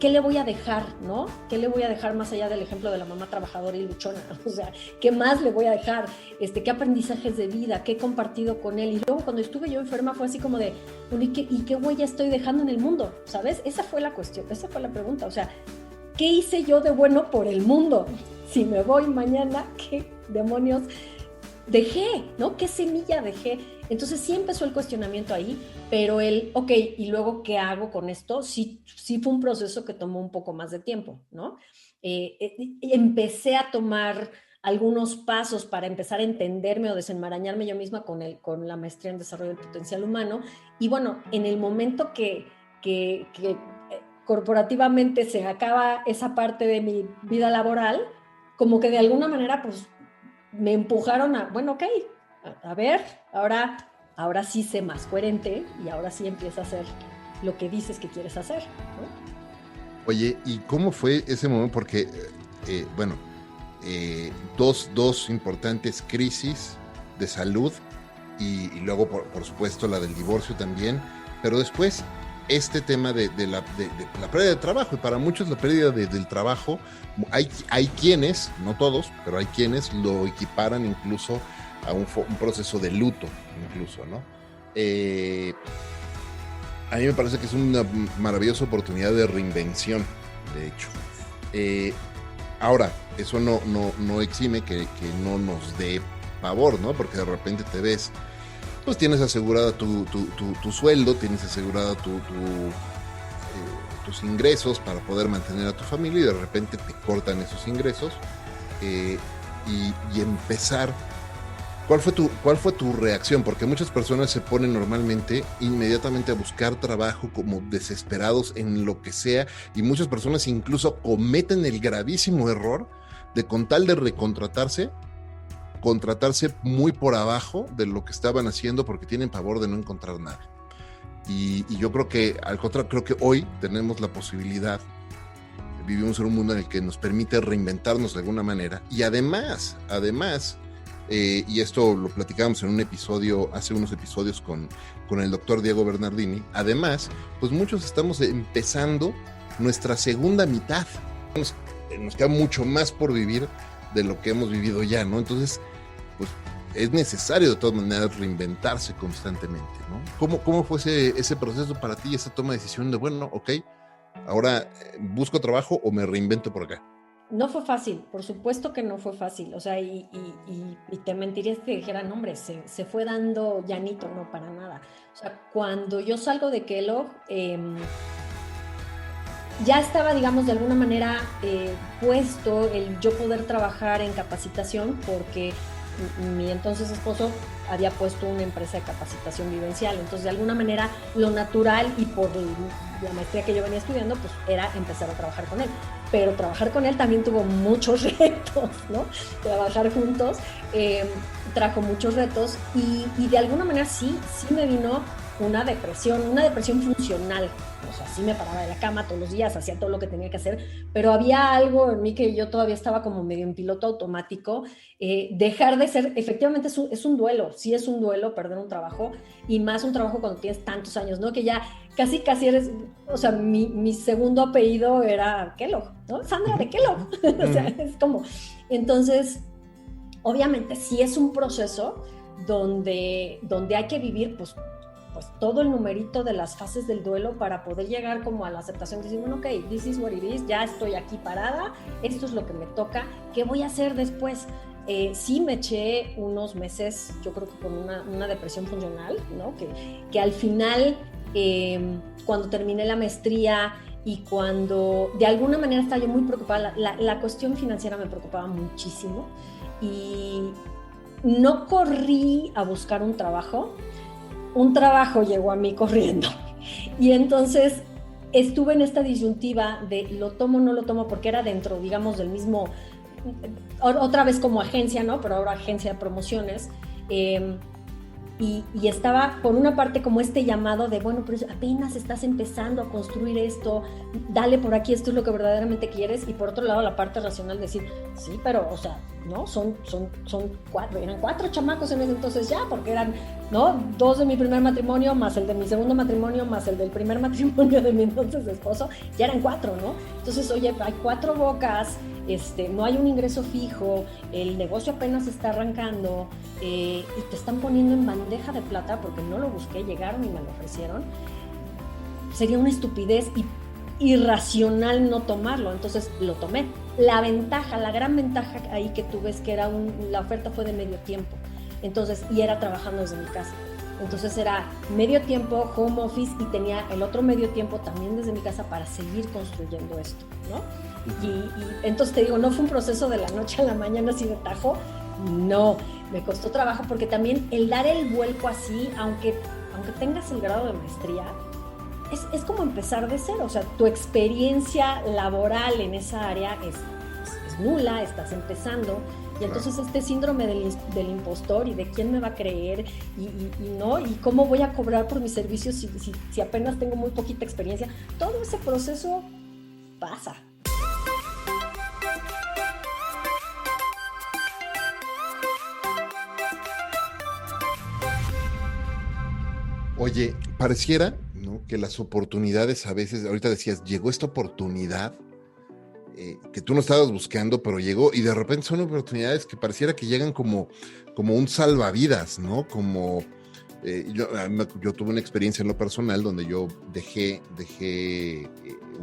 ¿qué le voy a dejar, ¿no? ¿Qué le voy a dejar más allá del ejemplo de la mamá trabajadora y luchona? O sea, ¿qué más le voy a dejar? ¿Qué aprendizajes de vida? ¿Qué he compartido con él? Y luego cuando estuve yo enferma fue así como de, ¿y qué huella estoy dejando en el mundo? ¿Sabes? Esa fue la cuestión, esa fue la pregunta. O sea, ¿qué hice yo de bueno por el mundo? Si me voy mañana, ¿qué demonios dejé, ¿no? ¿Qué semilla dejé? Entonces sí empezó el cuestionamiento ahí, pero ok, ¿y luego qué hago con esto? Sí fue un proceso que tomó un poco más de tiempo, ¿no? Empecé a tomar algunos pasos para empezar a entenderme o desenmarañarme yo misma con la maestría en desarrollo del potencial humano, y bueno, en el momento que corporativamente se acaba esa parte de mi vida laboral, como que de alguna manera, pues, me empujaron a, bueno, ok, a ver, ahora sí sé más coherente y ahora sí empieza a hacer lo que dices que quieres hacer, ¿no? Oye, ¿y cómo fue ese momento? Porque, dos importantes crisis de salud y luego, por supuesto, la del divorcio también, pero después este tema de la pérdida de trabajo, y para muchos la pérdida del trabajo, hay quienes, no todos, pero hay quienes lo equiparan incluso a un proceso de luto, incluso, ¿no? A mí me parece que es una maravillosa oportunidad de reinvención, de hecho. Ahora, eso no exime que no nos dé pavor, ¿no? Porque de repente te ves, pues tienes asegurada tu sueldo, tienes asegurada tus ingresos para poder mantener a tu familia, y de repente te cortan esos ingresos, y empezar. ¿Cuál fue tu reacción? Porque muchas personas se ponen normalmente inmediatamente a buscar trabajo como desesperados en lo que sea, y muchas personas incluso cometen el gravísimo error de, con tal de recontratarse, contratarse muy por abajo de lo que estaban haciendo porque tienen pavor de no encontrar nada. Y yo creo que, al contrario, creo que hoy tenemos la posibilidad, vivimos en un mundo en el que nos permite reinventarnos de alguna manera, y además, y esto lo platicábamos en un episodio, hace unos episodios con el doctor Diego Bernardini, además, pues muchos estamos empezando nuestra segunda mitad, nos queda mucho más por vivir de lo que hemos vivido ya, ¿no? Entonces, pues es necesario de todas maneras reinventarse constantemente, ¿no? ¿Cómo fue ese proceso para ti, esa toma de decisión de, bueno, ok, ahora busco trabajo o me reinvento por acá? No fue fácil, por supuesto que no fue fácil, o sea, y te mentiría si te dijera, no, hombre, se fue dando llanito, no, para nada. O sea, cuando yo salgo de Kellogg, ya estaba, digamos, de alguna manera puesto el yo poder trabajar en capacitación, porque mi entonces esposo había puesto una empresa de capacitación vivencial. Entonces, de alguna manera, lo natural, y por la maestría que yo venía estudiando, pues era empezar a trabajar con él. Pero trabajar con él también tuvo muchos retos, ¿no? Trabajar juntos trajo muchos retos, y de alguna manera sí me vino una depresión funcional. O sea, sí me paraba de la cama todos los días, hacía todo lo que tenía que hacer, pero había algo en mí que yo todavía estaba como medio en piloto automático. Dejar de ser, efectivamente es un duelo, sí es un duelo perder un trabajo, y más un trabajo cuando tienes tantos años, ¿no? Que ya casi eres, o sea, mi segundo apellido era Kellogg, ¿no? Sandra de Kellogg. O sea, es como, entonces, obviamente sí es un proceso donde hay que vivir, pues todo el numerito de las fases del duelo para poder llegar como a la aceptación, de decir, bueno, ok, this is what it is, ya estoy aquí parada, esto es lo que me toca, ¿qué voy a hacer después? Sí me eché unos meses, yo creo que con una depresión funcional, ¿no? Que al final, cuando terminé la maestría, y cuando de alguna manera estaba yo muy preocupada, la cuestión financiera me preocupaba muchísimo y no corrí a buscar un trabajo llegó a mí corriendo. Y entonces estuve en esta disyuntiva de lo tomo o no lo tomo, porque era dentro, digamos, del mismo, otra vez como agencia, ¿no? Pero ahora agencia de promociones. Y estaba por una parte como este llamado de, bueno, pero apenas estás empezando a construir esto, dale por aquí, esto es lo que verdaderamente quieres, y por otro lado la parte racional de decir, sí, pero, o sea, ¿no? Son cuatro, eran 4 chamacos en ese entonces ya, porque eran, ¿no? 2 de mi primer matrimonio, más el de mi segundo matrimonio, más el del primer matrimonio de mi entonces esposo, ya eran 4, ¿no? Entonces, oye, hay 4 bocas, no hay un ingreso fijo, el negocio apenas está arrancando, y te están poniendo en bandeja de plata, porque no lo busqué, llegaron y me lo ofrecieron. Sería una estupidez y irracional no tomarlo, entonces lo tomé. La gran ventaja ahí que tuve es que la oferta fue de medio tiempo, entonces, y era trabajando desde mi casa. Entonces era medio tiempo, home office, y tenía el otro medio tiempo también desde mi casa para seguir construyendo esto, ¿no? Y entonces te digo, no fue un proceso de la noche a la mañana así de tajo, no, me costó trabajo, porque también el dar el vuelco así, aunque tengas el grado de maestría, es como empezar de cero. O sea, tu experiencia laboral en esa área es nula, estás empezando, y entonces este síndrome del impostor y de quién me va a creer y cómo voy a cobrar por mis servicios si apenas tengo muy poquita experiencia, todo ese proceso pasa. Oye, pareciera, ¿no?, que las oportunidades a veces, ahorita decías, llegó esta oportunidad que tú no estabas buscando, pero llegó, y de repente son oportunidades que pareciera que llegan como un salvavidas, ¿no? Como yo tuve una experiencia en lo personal donde yo dejé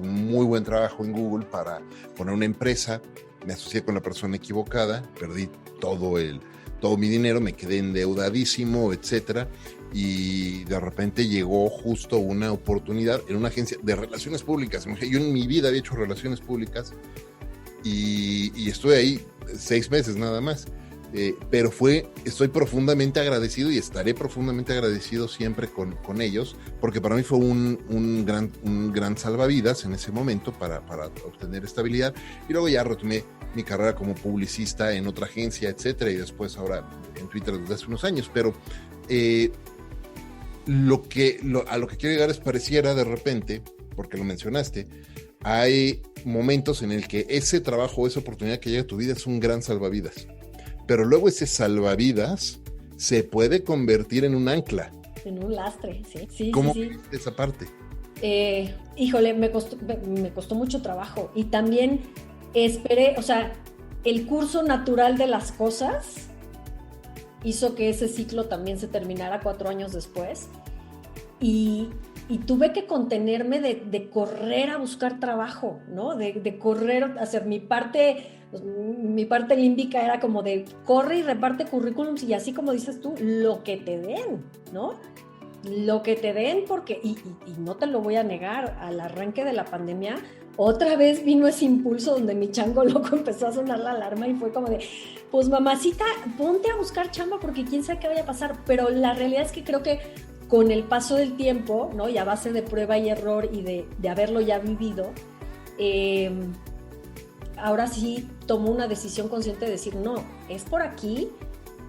un muy buen trabajo en Google para poner una empresa, me asocié con la persona equivocada, perdí todo mi dinero, me quedé endeudadísimo, etcétera, y de repente llegó justo una oportunidad en una agencia de relaciones públicas. Yo en mi vida había hecho relaciones públicas y estuve ahí 6 meses nada más, pero estoy profundamente agradecido y estaré profundamente agradecido siempre con ellos, porque para mí fue un gran salvavidas en ese momento para obtener estabilidad, y luego ya retomé mi carrera como publicista en otra agencia, etcétera, y después ahora en Twitter desde hace unos años. Pero a lo que quiero llegar es, pareciera de repente, porque lo mencionaste, hay momentos en el que ese trabajo, esa oportunidad que llega a tu vida es un gran salvavidas, pero luego ese salvavidas se puede convertir en un ancla. En un lastre, sí. ¿Cómo sí. esa parte? Híjole, me costó mucho trabajo, y también esperé, o sea, el curso natural de las cosas hizo que ese ciclo también se terminara 4 años después, y tuve que contenerme de correr a buscar trabajo, ¿no? De correr a hacer mi parte límbica, era como de corre y reparte currículums, y así como dices tú, lo que te den, ¿no? Lo que te den, porque, y no te lo voy a negar, al arranque de la pandemia, otra vez vino ese impulso donde mi chango loco empezó a sonar la alarma, y fue como de, pues mamacita, ponte a buscar chamba porque quién sabe qué vaya a pasar. Pero la realidad es que creo que con el paso del tiempo, ¿no?, y a base de prueba y error y de haberlo ya vivido, ahora sí tomo una decisión consciente de decir, no, es por aquí,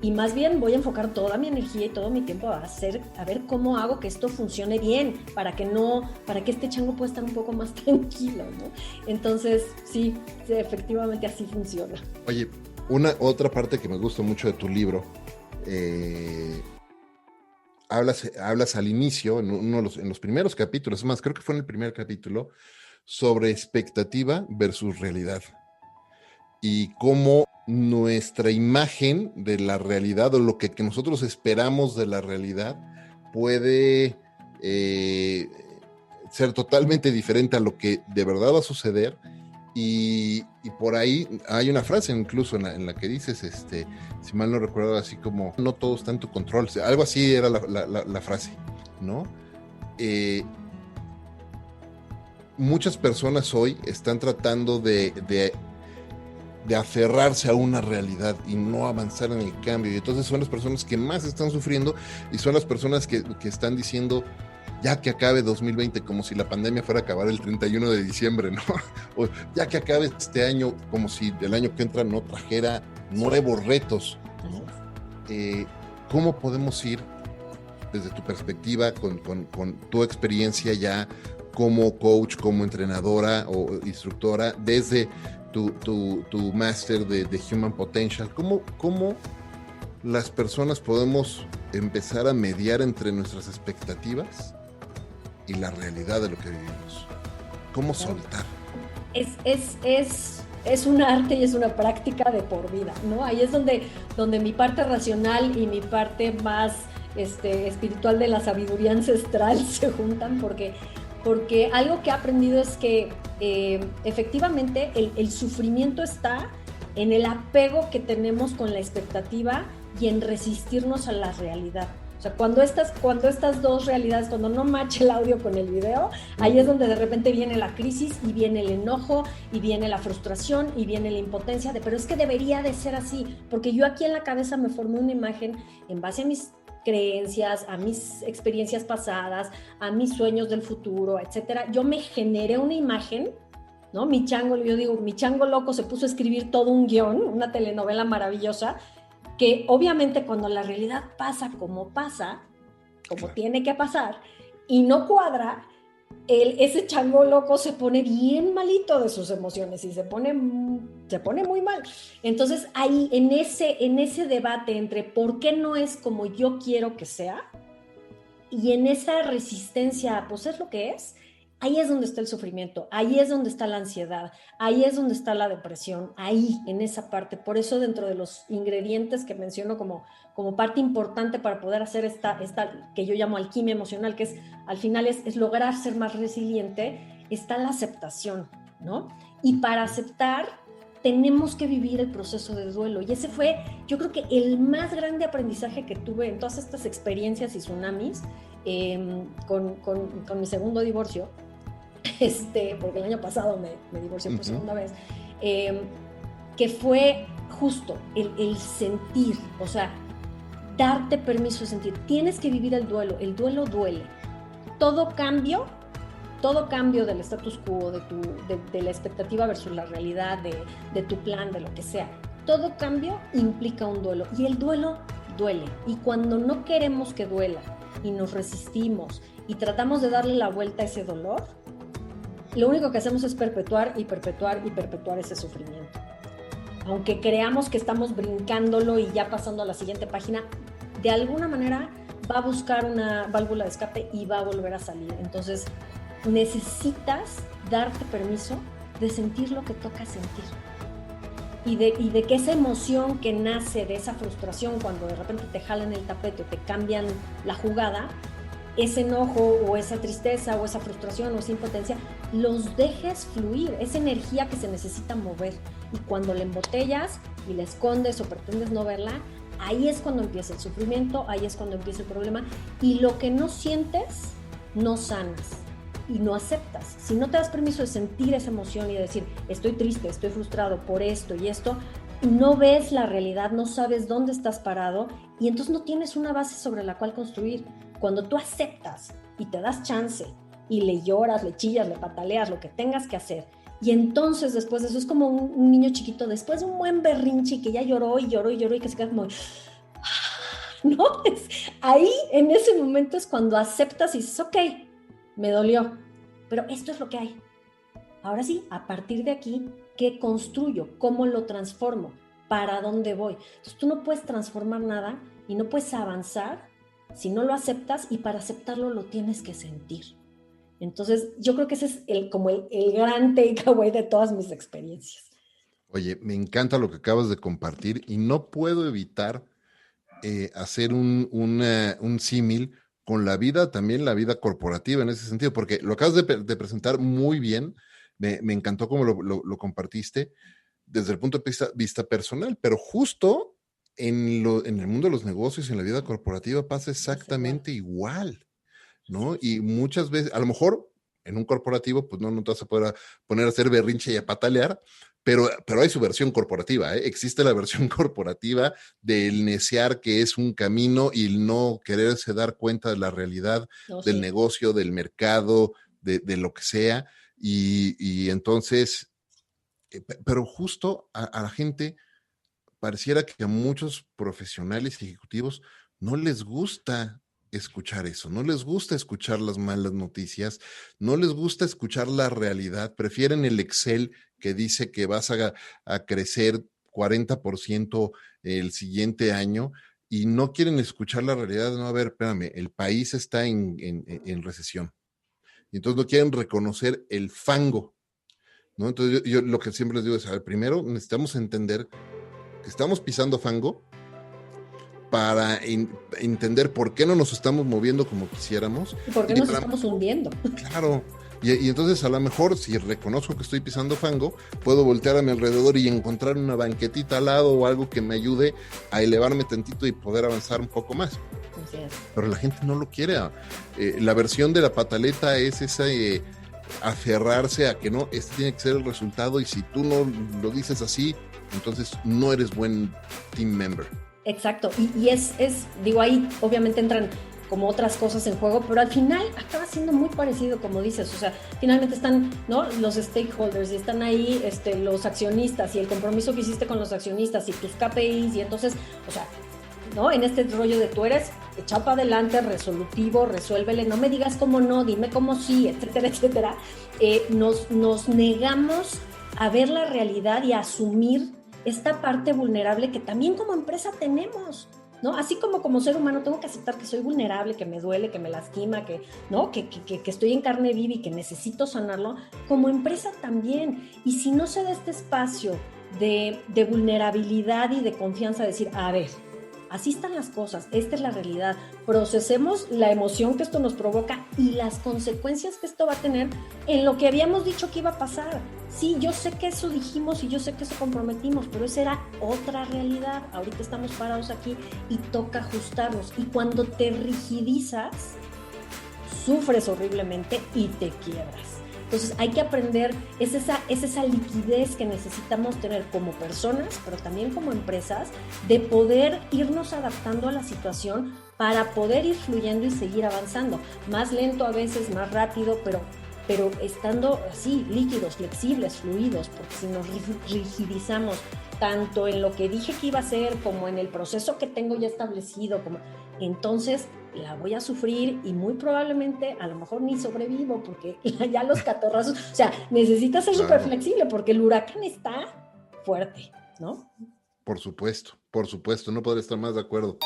y más bien voy a enfocar toda mi energía y todo mi tiempo a ver cómo hago que esto funcione bien, para que este chango pueda estar un poco más tranquilo, ¿no? Entonces, sí, efectivamente así funciona. Oye, otra parte que me gusta mucho de tu libro, hablas al inicio, en los primeros capítulos, es más, creo que fue en el primer capítulo, sobre expectativa versus realidad, y cómo nuestra imagen de la realidad, o lo que nosotros esperamos de la realidad, puede ser totalmente diferente a lo que de verdad va a suceder. Y por ahí hay una frase incluso en la que dices, si mal no recuerdo, así como, no todo está en tu control, algo así era la frase, ¿no? muchas personas hoy están tratando de aferrarse a una realidad y no avanzar en el cambio. Y entonces son las personas que más están sufriendo y son las personas que están diciendo ya que acabe 2020, como si la pandemia fuera a acabar el 31 de diciembre, ¿no? O ya que acabe este año, como si el año que entra no trajera nuevos retos, ¿no? ¿Cómo podemos ir desde tu perspectiva, con tu experiencia ya como coach, como entrenadora o instructora, desde tu máster de Human Potential, ¿cómo las personas podemos empezar a mediar entre nuestras expectativas y la realidad de lo que vivimos? ¿Cómo soltar? Es un arte y es una práctica de por vida, ¿no? Ahí es donde mi parte racional y mi parte más espiritual de la sabiduría ancestral se juntan, porque algo que he aprendido es que efectivamente el sufrimiento está en el apego que tenemos con la expectativa y en resistirnos a la realidad. O sea, cuando estas dos realidades, cuando no matcha el audio con el video, ahí es donde de repente viene la crisis y viene el enojo y viene la frustración y viene la impotencia pero es que debería de ser así, porque yo aquí en la cabeza me formé una imagen en base a mis creencias, a mis experiencias pasadas, a mis sueños del futuro, etcétera. Yo me generé una imagen, ¿no? Mi chango loco se puso a escribir todo un guión, una telenovela maravillosa, que obviamente cuando la realidad pasa, como tiene que pasar, y no cuadra, ese chango loco se pone bien malito de sus emociones y se pone muy mal. Entonces ahí, en ese debate entre por qué no es como yo quiero que sea, y en esa resistencia, pues es lo que es, ahí es donde está el sufrimiento, ahí es donde está la ansiedad, ahí es donde está la depresión, ahí, en esa parte. Por eso dentro de los ingredientes que menciono como parte importante para poder hacer esta que yo llamo alquimia emocional, que es, al final es lograr ser más resiliente, está la aceptación, ¿no? Y para aceptar tenemos que vivir el proceso del duelo. Y ese fue, yo creo que el más grande aprendizaje que tuve en todas estas experiencias y tsunamis, con mi segundo divorcio, porque el año pasado me divorcié por segunda vez, que fue justo el sentir, o sea, darte permiso de sentir. Tienes que vivir el duelo duele. Todo cambio del status quo, de la expectativa versus la realidad, de tu plan, de lo que sea, todo cambio implica un duelo, y el duelo duele, y cuando no queremos que duela y nos resistimos y tratamos de darle la vuelta a ese dolor, lo único que hacemos es perpetuar y perpetuar y perpetuar ese sufrimiento. Aunque creamos que estamos brincándolo y ya pasando a la siguiente página, de alguna manera va a buscar una válvula de escape y va a volver a salir. Entonces necesitas darte permiso de sentir lo que toca sentir, y de que esa emoción que nace de esa frustración, cuando de repente te jalan el tapete o te cambian la jugada, ese enojo o esa tristeza o esa frustración o esa impotencia, los dejes fluir, esa energía que se necesita mover. Y cuando la embotellas y la escondes o pretendes no verla, ahí es cuando empieza el sufrimiento, ahí es cuando empieza el problema, y lo que no sientes, no sanas y no aceptas. Si no te das permiso de sentir esa emoción y de decir, estoy triste, estoy frustrado por esto y esto, no ves la realidad, no sabes dónde estás parado, y entonces no tienes una base sobre la cual construir. Cuando tú aceptas y te das chance y le lloras, le chillas, le pataleas, lo que tengas que hacer, y entonces después de eso es como un niño chiquito, después de un buen berrinche que ya lloró y lloró y lloró y que se queda como, ¿no? Ahí, en ese momento es cuando aceptas y dices, ok, me dolió, pero esto es lo que hay. Ahora sí, a partir de aquí, ¿qué construyo? ¿Cómo lo transformo? ¿Para dónde voy? Entonces tú no puedes transformar nada y no puedes avanzar si no lo aceptas, y para aceptarlo lo tienes que sentir. Entonces yo creo que ese es el gran takeaway de todas mis experiencias. Oye, me encanta lo que acabas de compartir y no puedo evitar hacer un símil con la vida, también la vida corporativa en ese sentido, porque lo acabas de presentar muy bien, me encantó cómo lo compartiste desde el punto de vista personal, pero justo en el mundo de los negocios y en la vida corporativa pasa exactamente igual, ¿no? Y muchas veces, a lo mejor en un corporativo, pues no te vas a poder poner a hacer berrinche y a patalear, pero hay su versión corporativa, ¿eh? Existe la versión corporativa del neciar, que es un camino, y el no quererse dar cuenta de la realidad del negocio, del mercado, de lo que sea, y entonces, pero justo a la gente pareciera que a muchos profesionales y ejecutivos no les gusta escuchar eso, no les gusta escuchar las malas noticias, no les gusta escuchar la realidad, prefieren el Excel que dice que vas a crecer 40% el siguiente año, y no quieren escuchar la realidad. No, a ver, espérame, el país está en recesión, y entonces no quieren reconocer el fango, ¿no? Entonces yo lo que siempre les digo es, a ver, primero necesitamos entender que estamos pisando fango para entender por qué no nos estamos moviendo como quisiéramos. ¿Y por qué nos estamos hundiendo? Claro. Y entonces a lo mejor, si reconozco que estoy pisando fango, puedo voltear a mi alrededor y encontrar una banquetita al lado o algo que me ayude a elevarme tantito y poder avanzar un poco más. Así es. Pero la gente no lo quiere. La versión de la pataleta es esa... aferrarse a que no, este tiene que ser el resultado, y si tú no lo dices así, entonces no eres buen team member. Exacto, y es, digo, ahí obviamente entran como otras cosas en juego, pero al final acaba siendo muy parecido, como dices, o sea, finalmente están, ¿no?, los stakeholders, y están ahí los accionistas, y el compromiso que hiciste con los accionistas, y tus KPIs, y entonces, o sea, ¿no?, en este rollo de tú eres echado para adelante, resolutivo, resuélvele, no me digas cómo no, dime cómo sí, etcétera, etcétera. Nos negamos a ver la realidad y a asumir esta parte vulnerable que también como empresa tenemos, ¿no? Así como ser humano tengo que aceptar que soy vulnerable, que me duele, que me lastima, que, ¿no?, que estoy en carne viva y que necesito sanarlo, como empresa también. Y si no se da este espacio de vulnerabilidad y de confianza, decir, a ver, así están las cosas, esta es la realidad, procesemos la emoción que esto nos provoca y las consecuencias que esto va a tener en lo que habíamos dicho que iba a pasar. Sí, yo sé que eso dijimos y yo sé que eso comprometimos, pero esa era otra realidad. Ahorita estamos parados aquí y toca ajustarnos. Y cuando te rigidizas, sufres horriblemente y te quiebras. Entonces hay que aprender, es esa liquidez que necesitamos tener como personas, pero también como empresas, de poder irnos adaptando a la situación para poder ir fluyendo y seguir avanzando. Más lento a veces, más rápido, pero estando así, líquidos, flexibles, fluidos, porque si nos rigidizamos tanto en lo que dije que iba a hacer como en el proceso que tengo ya establecido, entonces la voy a sufrir y muy probablemente a lo mejor ni sobrevivo, porque ya los catorrazos, o sea, necesitas ser súper flexible porque el huracán está fuerte, ¿no? Por supuesto, no podría estar más de acuerdo.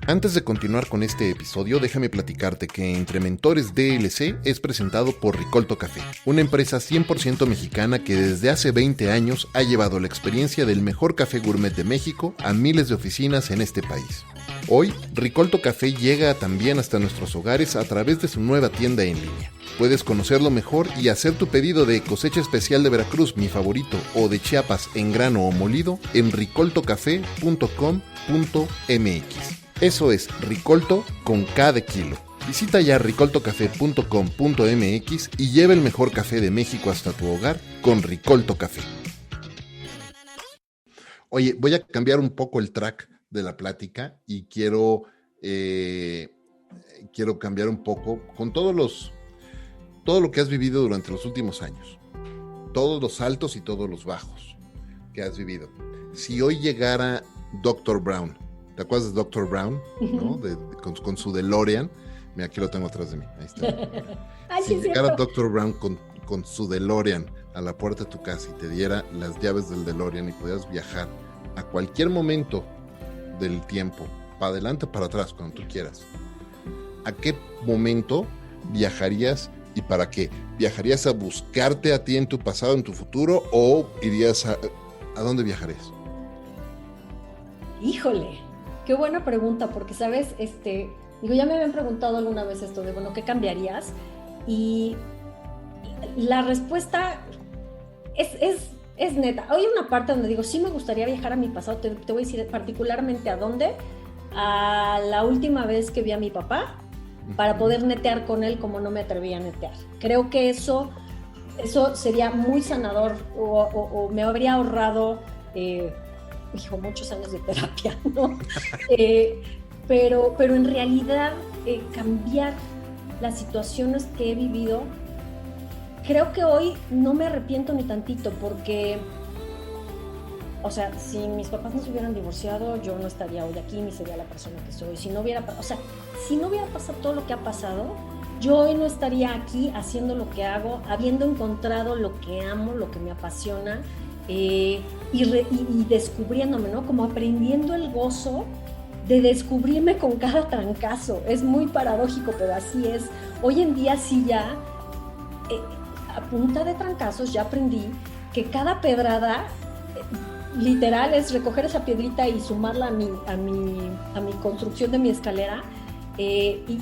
Antes de continuar con este episodio, déjame platicarte que Entre Mentores DLC es presentado por Ricolto Café, una empresa 100% mexicana que desde hace 20 años ha llevado la experiencia del mejor café gourmet de México a miles de oficinas en este país. Hoy, Ricolto Café llega también hasta nuestros hogares a través de su nueva tienda en línea. Puedes conocerlo mejor y hacer tu pedido de cosecha especial de Veracruz, mi favorito, o de Chiapas en grano o molido en ricoltocafé.com.mx. Eso es Ricolto con K de kilo. Visita ya ricoltocafé.com.mx y lleva el mejor café de México hasta tu hogar con Ricolto Café. Oye, voy a cambiar un poco el track de la plática y quiero cambiar un poco con todo lo que has vivido durante los últimos años. Todos los altos y todos los bajos que has vivido. Si hoy llegara Dr. Brown, ¿te acuerdas de Dr. Brown? ¿No? Con su DeLorean. Mira, aquí lo tengo atrás de mí. Ahí está. Ay, si sí, llegara Dr. Brown con su DeLorean a la puerta de tu casa y te diera las llaves del DeLorean y pudieras viajar a cualquier momento del tiempo, para adelante o para atrás, cuando tú quieras, ¿a qué momento viajarías y para qué? ¿Viajarías a buscarte a ti en tu pasado, en tu futuro, o irías a dónde viajarías? Híjole, qué buena pregunta, porque, ¿sabes? Digo, ya me habían preguntado alguna vez esto de, bueno, ¿qué cambiarías? Y la respuesta es neta. Hay una parte donde digo, sí me gustaría viajar a mi pasado, te voy a decir particularmente a dónde, a la última vez que vi a mi papá para poder netear con él como no me atrevía a netear. Creo que eso sería muy sanador o me habría ahorrado muchos años de terapia, ¿no? Pero en realidad cambiar las situaciones que he vivido, creo que hoy no me arrepiento ni tantito porque, o sea, si mis papás no se hubieran divorciado, yo no estaría hoy aquí ni sería la persona que soy. Si no hubiera pasado todo lo que ha pasado, yo hoy no estaría aquí haciendo lo que hago, habiendo encontrado lo que amo, lo que me apasiona y descubriéndome, ¿no? Como aprendiendo el gozo de descubrirme con cada trancazo. Es muy paradójico, pero así es. Hoy en día sí ya, a punta de trancazos, ya aprendí que cada pedrada literal es recoger esa piedrita y sumarla a mi construcción de mi escalera. Y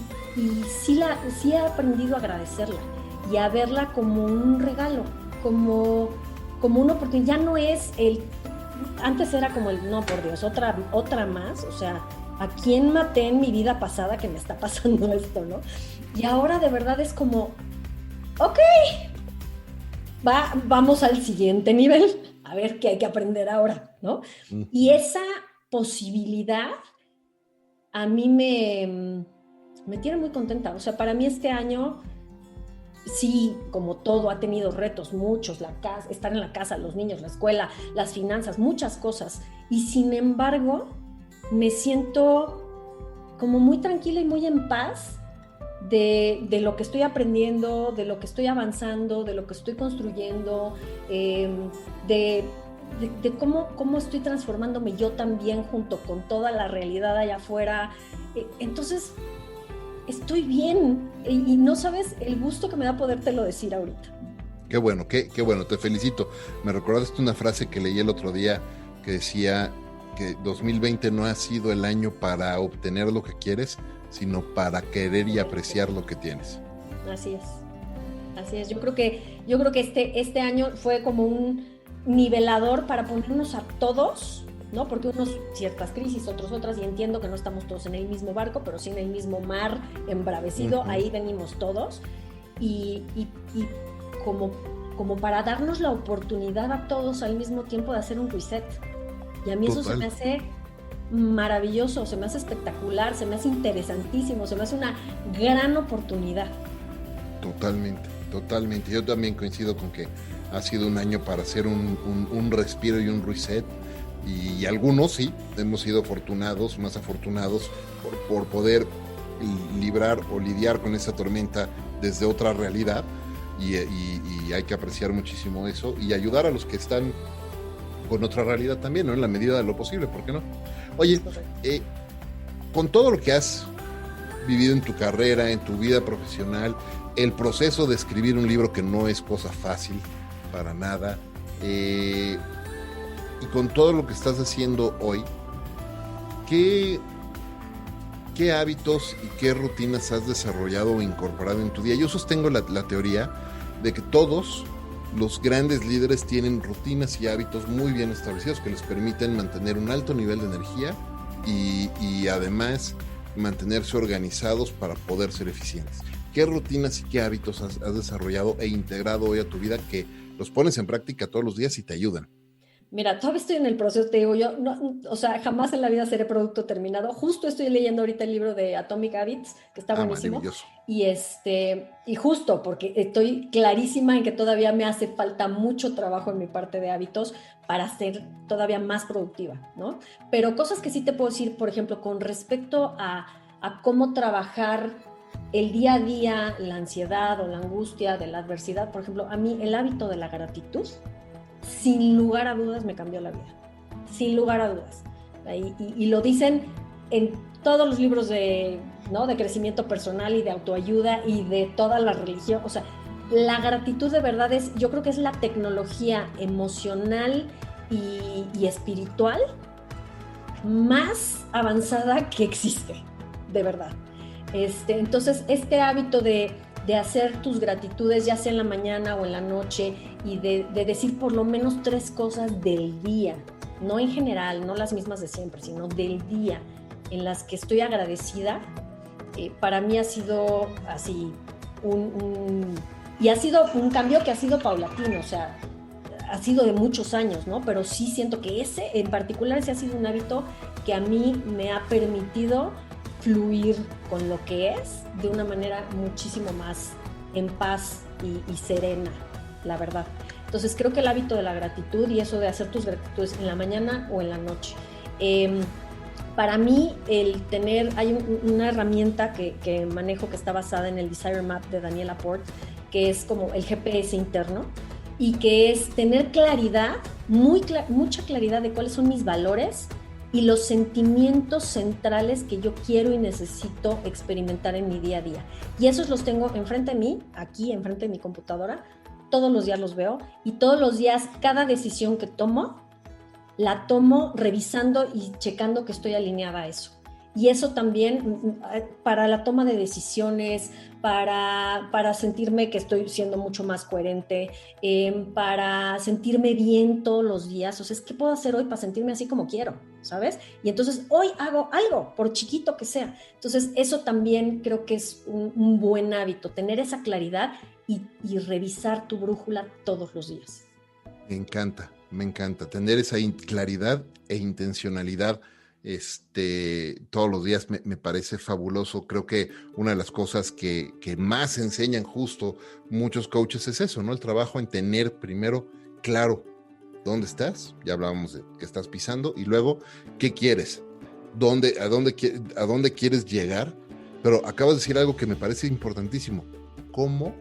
sí he aprendido a agradecerla y a verla como un regalo, como una oportunidad. Ya no es antes era como no, por Dios, otra más, o sea, ¿a quién maté en mi vida pasada que me está pasando esto, no? Y ahora de verdad es como, ok, vamos al siguiente nivel, a ver qué hay que aprender ahora, ¿no? Y esa posibilidad a mí me tiene muy contenta. O sea, para mí este año, sí, como todo, ha tenido retos, muchos, estar en la casa, los niños, la escuela, las finanzas, muchas cosas. Y sin embargo, me siento como muy tranquila y muy en paz de lo que estoy aprendiendo, de lo que estoy avanzando, de lo que estoy construyendo, de cómo estoy transformándome yo también junto con toda la realidad allá afuera. Entonces, estoy bien y no sabes el gusto que me da podértelo decir ahorita. Qué bueno, qué bueno, te felicito. Me recordaste una frase que leí el otro día que decía que 2020 no ha sido el año para obtener lo que quieres, sino para querer y apreciar lo que tienes. Así es. Yo creo que este año fue como un nivelador para ponernos a todos, ¿no? Porque unos ciertas crisis, otros otras, y entiendo que no estamos todos en el mismo barco, pero sí en el mismo mar embravecido. Uh-huh. Ahí venimos todos y como para darnos la oportunidad a todos al mismo tiempo de hacer un reset. Y a mí Total. Eso se me hace maravilloso, se me hace espectacular, se me hace interesantísimo, se me hace una gran oportunidad. Totalmente. Yo también coincido con que ha sido un año para hacer un respiro y un reset. Y algunos sí, hemos sido más afortunados por poder librar o lidiar con esa tormenta desde otra realidad. Y hay que apreciar muchísimo eso y ayudar a los que están con otra realidad también, ¿no? En la medida de lo posible, ¿por qué no? Oye, con todo lo que has vivido en tu carrera, en tu vida profesional, el proceso de escribir un libro que no es cosa fácil para nada, y con todo lo que estás haciendo hoy, ¿qué hábitos y qué rutinas has desarrollado o incorporado en tu día? Yo sostengo la teoría de que todos los grandes líderes tienen rutinas y hábitos muy bien establecidos que les permiten mantener un alto nivel de energía y además mantenerse organizados para poder ser eficientes. ¿Qué rutinas y qué hábitos has desarrollado e integrado hoy a tu vida que los pones en práctica todos los días y te ayudan? Mira, todavía estoy en el proceso, te digo, yo jamás en la vida seré producto terminado. Justo estoy leyendo ahorita el libro de Atomic Habits, que está buenísimo. Y justo porque estoy clarísima en que todavía me hace falta mucho trabajo en mi parte de hábitos para ser todavía más productiva, ¿no? Pero cosas que sí te puedo decir, por ejemplo, con respecto a cómo trabajar el día a día, la ansiedad o la angustia de la adversidad, por ejemplo, a mí el hábito de la gratitud, sin lugar a dudas me cambió la vida, sin lugar a dudas. Y lo dicen en todos los libros de crecimiento personal y de autoayuda y de toda la religión. O sea, la gratitud de verdad yo creo que es la tecnología emocional y espiritual más avanzada que existe, de verdad. Entonces, este hábito de hacer tus gratitudes, ya sea en la mañana o en la noche, y de decir por lo menos 3 cosas del día, no en general, no las mismas de siempre, sino del día. en las que estoy agradecida, para mí ha sido así y ha sido un cambio que ha sido paulatino, o sea, ha sido de muchos años, ¿no? Pero sí siento que en particular, ese ha sido un hábito que a mí me ha permitido fluir con lo que es de una manera muchísimo más en paz y serena, la verdad. Entonces creo que el hábito de la gratitud y eso de hacer tus gratitudes en la mañana o en la noche. Para mí, hay una herramienta que manejo que está basada en el Desire Map de Daniel Laporte, que es como el GPS interno, y que es tener claridad, mucha claridad de cuáles son mis valores y los sentimientos centrales que yo quiero y necesito experimentar en mi día a día. Y esos los tengo enfrente de mí, aquí enfrente de mi computadora, todos los días los veo, y todos los días cada decisión que tomo, la tomo revisando y checando que estoy alineada a eso. Y eso también para la toma de decisiones, para sentirme que estoy siendo mucho más coherente, para sentirme bien todos los días. O sea, ¿qué puedo hacer hoy para sentirme así como quiero? ¿Sabes? Y entonces hoy hago algo, por chiquito que sea. Entonces eso también creo que es un buen hábito, tener esa claridad y revisar tu brújula todos los días. Me encanta tener esa claridad e intencionalidad todos los días. Me parece fabuloso. Creo que una de las cosas que más enseñan justo muchos coaches es eso, ¿no? El trabajo en tener primero claro dónde estás, ya hablábamos de que estás pisando, y luego qué quieres, a dónde quieres llegar. Pero acabas de decir algo que me parece importantísimo: ¿cómo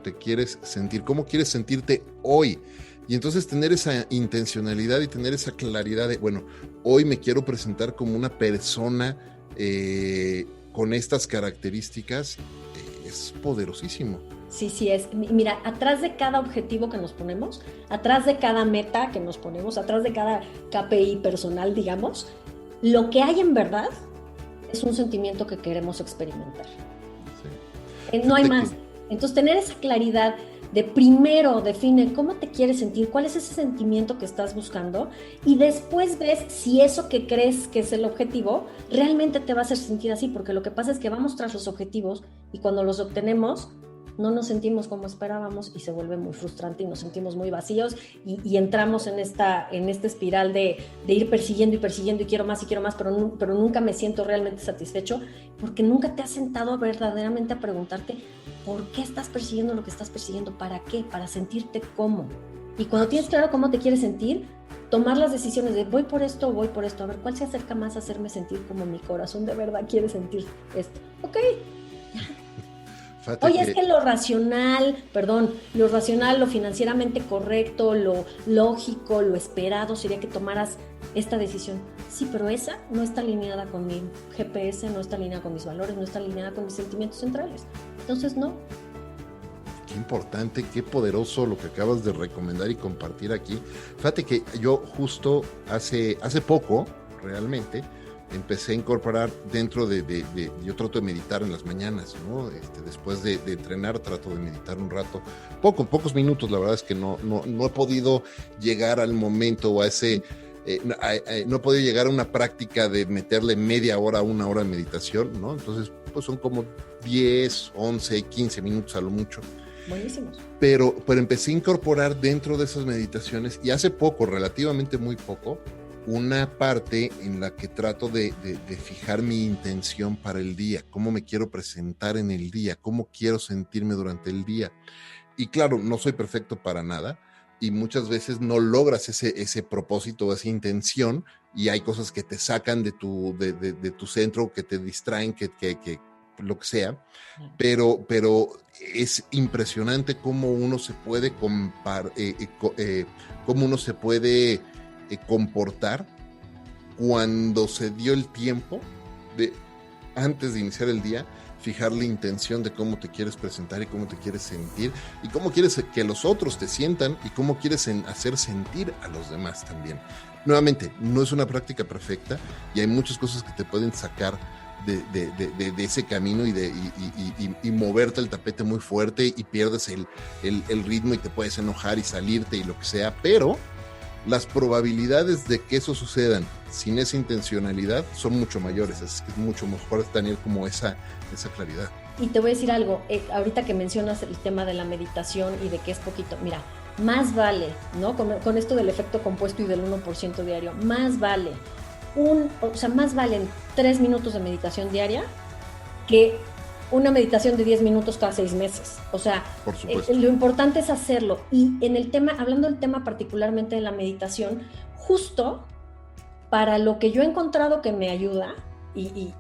te quieres sentir? ¿Cómo quieres sentirte hoy? Y entonces tener esa intencionalidad y tener esa claridad de, bueno, hoy me quiero presentar como una persona con estas características, es poderosísimo. Sí es. Mira, atrás de cada objetivo que nos ponemos, atrás de cada meta que nos ponemos, atrás de cada KPI personal, digamos, lo que hay en verdad es un sentimiento que queremos experimentar. Sí. No hay más. Entonces, tener esa claridad de primero define cómo te quieres sentir, cuál es ese sentimiento que estás buscando, y después ves si eso que crees que es el objetivo realmente te va a hacer sentir así, porque lo que pasa es que vamos tras los objetivos y cuando los obtenemos no nos sentimos como esperábamos y se vuelve muy frustrante y nos sentimos muy vacíos y entramos en esta espiral de ir persiguiendo y quiero más, pero nunca me siento realmente satisfecho, porque nunca te has sentado verdaderamente a preguntarte ¿por qué estás persiguiendo lo que estás persiguiendo? ¿Para qué? Para sentirte cómo. Y cuando tienes claro cómo te quieres sentir, tomar las decisiones de voy por esto, a ver cuál se acerca más a hacerme sentir como mi corazón de verdad quiere sentir esto. Ok. Oye, es que lo racional, lo financieramente correcto, lo lógico, lo esperado sería que tomaras esta decisión. Sí, pero esa no está alineada con mi GPS, no está alineada con mis valores, no está alineada con mis sentimientos centrales. Entonces, no. Qué importante, qué poderoso lo que acabas de recomendar y compartir aquí. Fíjate que yo justo hace poco, realmente, empecé a incorporar dentro yo trato de meditar en las mañanas, ¿no? Después de entrenar trato de meditar un rato, pocos minutos. La verdad es que no he podido llegar al momento o a ese, no he podido llegar a una práctica de meterle media hora, una hora de meditación, ¿no? Entonces, pues son como 10, 11, 15 minutos a lo mucho. Buenísimos. Pero empecé a incorporar dentro de esas meditaciones, y hace poco, relativamente muy poco, una parte en la que trato de fijar mi intención para el día, cómo me quiero presentar en el día, cómo quiero sentirme durante el día. Y claro, no soy perfecto para nada y muchas veces no logras ese propósito, esa intención, y hay cosas que te sacan de tu centro, que te distraen, que lo que sea, pero es impresionante cómo uno se puede comportar cuando se dio el tiempo de, antes de iniciar el día, fijar la intención de cómo te quieres presentar y cómo te quieres sentir y cómo quieres que los otros te sientan y cómo quieres hacer sentir a los demás también. Nuevamente, no es una práctica perfecta y hay muchas cosas que te pueden sacar de ese camino y moverte el tapete muy fuerte y pierdes el ritmo y te puedes enojar y salirte y lo que sea, pero las probabilidades de que eso sucedan sin esa intencionalidad son mucho mayores, es que es mucho mejor tener como esa claridad. Y te voy a decir algo, ahorita que mencionas el tema de la meditación y de que es poquito, mira, más vale, ¿no? Con esto del efecto compuesto y del 1% diario, más vale más valen 3 minutos de meditación diaria que una meditación de 10 minutos cada 6 meses. O sea, por supuesto. Lo importante es hacerlo. Y en el tema, hablando del tema particularmente de la meditación, justo para lo que yo he encontrado que me ayuda, y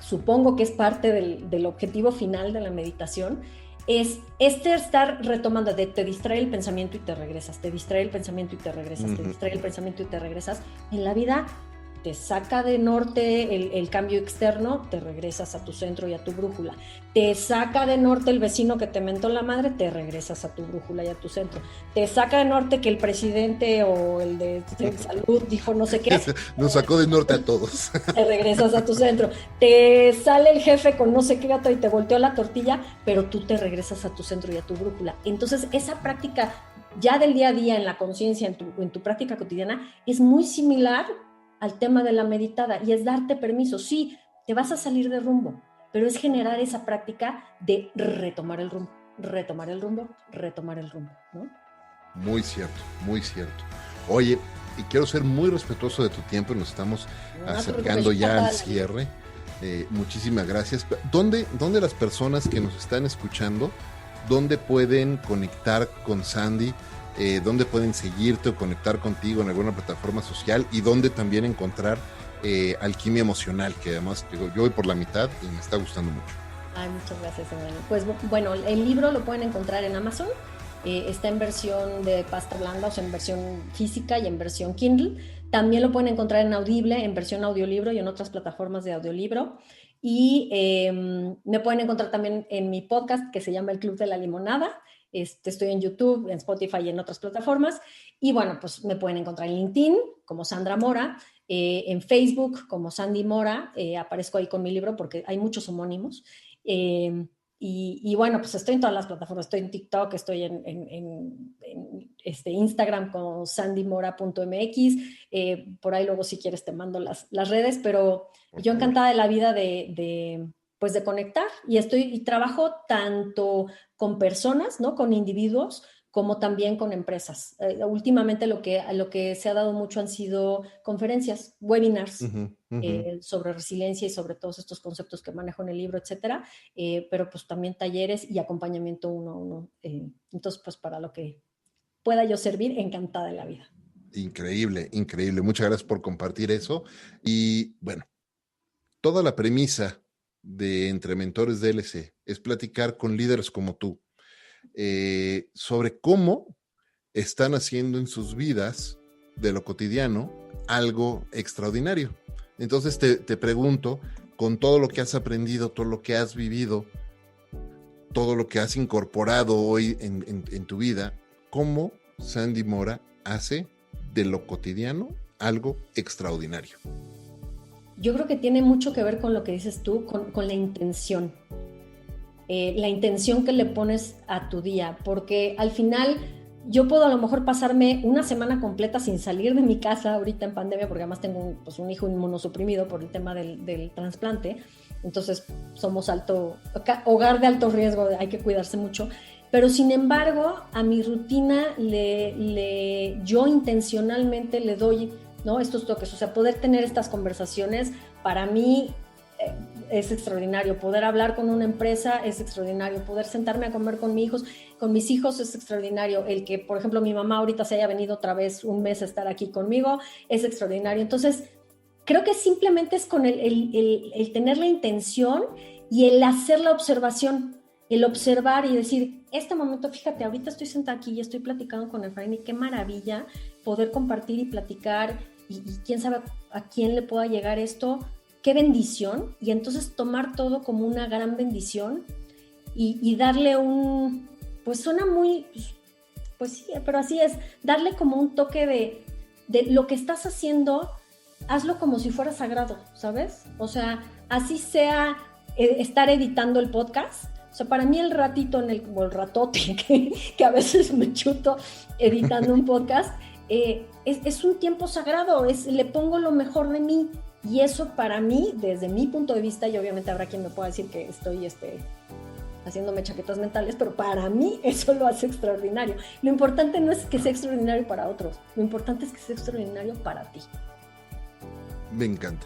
supongo que es parte del objetivo final de la meditación, es estar retomando, te distrae el pensamiento y te regresas, te distrae el pensamiento y te regresas, te distrae el pensamiento y te regresas. En la vida te saca de norte el cambio externo, te regresas a tu centro y a tu brújula. Te saca de norte el vecino que te mentó la madre, te regresas a tu brújula y a tu centro. Te saca de norte que el presidente o el de salud dijo no sé qué. Nos sacó de norte a todos. Te regresas a tu centro. Te sale el jefe con no sé qué gato y te volteó la tortilla, pero tú te regresas a tu centro y a tu brújula. Entonces, esa práctica ya del día a día en la conciencia, en tu práctica cotidiana, es muy similar al tema de la meditada, y es darte permiso. Sí, te vas a salir de rumbo, pero es generar esa práctica de retomar el rumbo, retomar el rumbo, retomar el rumbo, ¿no? Muy cierto, muy cierto. Oye, y quiero ser muy respetuoso de tu tiempo, nos estamos acercando ya al cierre. Muchísimas gracias. ¿Dónde las personas que nos están escuchando, dónde pueden conectar con Sandy? ¿Dónde pueden seguirte o conectar contigo en alguna plataforma social? Y dónde también encontrar Alquimia Emocional, que además yo voy por la mitad y me está gustando mucho. Ay, muchas gracias, Emanuel. Pues bueno, el libro lo pueden encontrar en Amazon. Está en versión de pasta blanda, o sea, en versión física y en versión Kindle. También lo pueden encontrar en Audible, en versión audiolibro y en otras plataformas de audiolibro. Y me pueden encontrar también en mi podcast que se llama El Club de la Limonada. Estoy en YouTube, en Spotify y en otras plataformas. Y bueno, pues me pueden encontrar en LinkedIn como Sandra Mora, en Facebook como Sandy Mora. Aparezco ahí con mi libro porque hay muchos homónimos. Y bueno, pues estoy en todas las plataformas. Estoy en TikTok, estoy en Instagram como sandymora.mx. Por ahí luego si quieres te mando las redes, pero yo encantada de la vida de conectar, y trabajo tanto con personas, ¿no? Con individuos, como también con empresas. Últimamente lo que se ha dado mucho han sido conferencias, webinars, sobre resiliencia y sobre todos estos conceptos que manejo en el libro, etcétera, pero pues también talleres y acompañamiento uno a uno. Entonces, pues para lo que pueda yo servir, encantada de la vida. Increíble, increíble. Muchas gracias por compartir eso. Y bueno, toda la premisa de Entre Mentores DLC es platicar con líderes como tú sobre cómo están haciendo en sus vidas de lo cotidiano algo extraordinario. Entonces te pregunto, con todo lo que has aprendido, todo lo que has vivido, todo lo que has incorporado hoy en tu vida, ¿cómo Sandy Mora hace de lo cotidiano algo extraordinario? Yo creo que tiene mucho que ver con lo que dices tú, con la intención. La intención que le pones a tu día, porque al final yo puedo a lo mejor pasarme una semana completa sin salir de mi casa ahorita en pandemia, porque además tengo un hijo inmunosuprimido por el tema del trasplante. Entonces somos hogar de alto riesgo, hay que cuidarse mucho. Pero sin embargo, a mi rutina yo intencionalmente le doy, ¿no?, estos toques. O sea, poder tener estas conversaciones para mí es extraordinario. Poder hablar con una empresa es extraordinario. Poder sentarme a comer con mis hijos es extraordinario. El que, por ejemplo, mi mamá ahorita se haya venido otra vez un mes a estar aquí conmigo es extraordinario. Entonces, creo que simplemente es con el tener la intención y el hacer la observación, el observar y decir, este momento, fíjate, ahorita estoy sentada aquí y estoy platicando con Efraín, y qué maravilla poder compartir y platicar, y quién sabe a quién le pueda llegar esto, qué bendición. Y entonces tomar todo como una gran bendición y darle pues suena muy, pues sí, pero así es, darle como un toque de lo que estás haciendo, hazlo como si fuera sagrado, ¿sabes? O sea, así sea estar editando el podcast. O sea, para mí el ratito o el ratote que a veces me chuto editando un podcast, es un tiempo sagrado, le pongo lo mejor de mí. Y eso para mí, desde mi punto de vista, y obviamente habrá quien me pueda decir que estoy haciéndome chaquetas mentales, pero para mí eso lo hace extraordinario. Lo importante no es que sea extraordinario para otros, lo importante es que sea extraordinario para ti. Me encanta.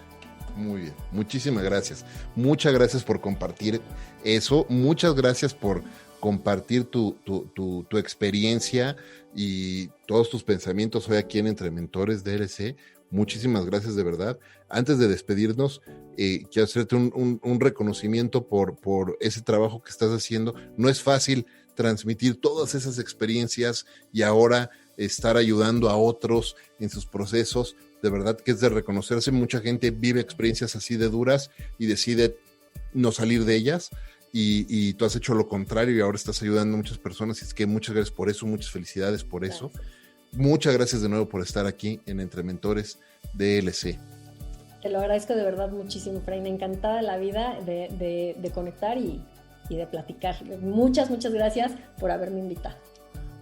Muy bien. Muchísimas gracias. Muchas gracias por compartir eso. Muchas gracias por compartir tu experiencia y todos tus pensamientos hoy aquí en Entre Mentores DLC. Muchísimas gracias de verdad. Antes de despedirnos, quiero hacerte un reconocimiento por ese trabajo que estás haciendo. No es fácil transmitir todas esas experiencias y ahora estar ayudando a otros en sus procesos. De verdad que es de reconocerse. Mucha gente vive experiencias así de duras y decide no salir de ellas. Y tú has hecho lo contrario y ahora estás ayudando a muchas personas. Y es que muchas gracias por eso, muchas felicidades por eso. Muchas gracias de nuevo por estar aquí en Entre Mentores DLC. Te lo agradezco de verdad muchísimo, Efraín. Encantada de la vida de conectar y de platicar. Muchas gracias por haberme invitado.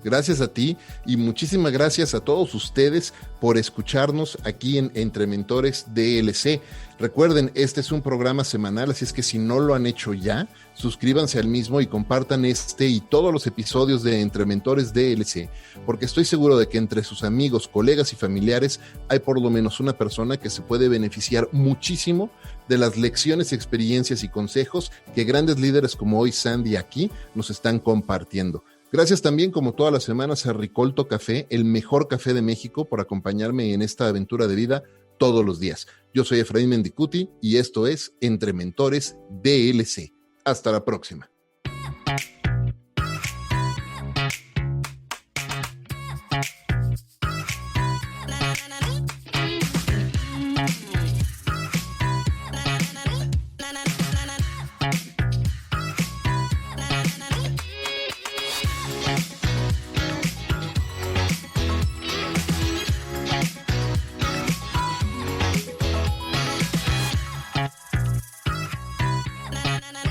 Gracias a ti y muchísimas gracias a todos ustedes por escucharnos aquí en Entre Mentores DLC. Recuerden, este es un programa semanal, así es que si no lo han hecho ya, suscríbanse al mismo y compartan este y todos los episodios de Entre Mentores DLC, porque estoy seguro de que entre sus amigos, colegas y familiares hay por lo menos una persona que se puede beneficiar muchísimo de las lecciones, experiencias y consejos que grandes líderes como hoy Sandy aquí nos están compartiendo. Gracias también, como todas las semanas, a Ricolto Café, el mejor café de México, por acompañarme en esta aventura de vida todos los días. Yo soy Efraín Mendicuti y esto es Entre Mentores DLC. Hasta la próxima. Na na na na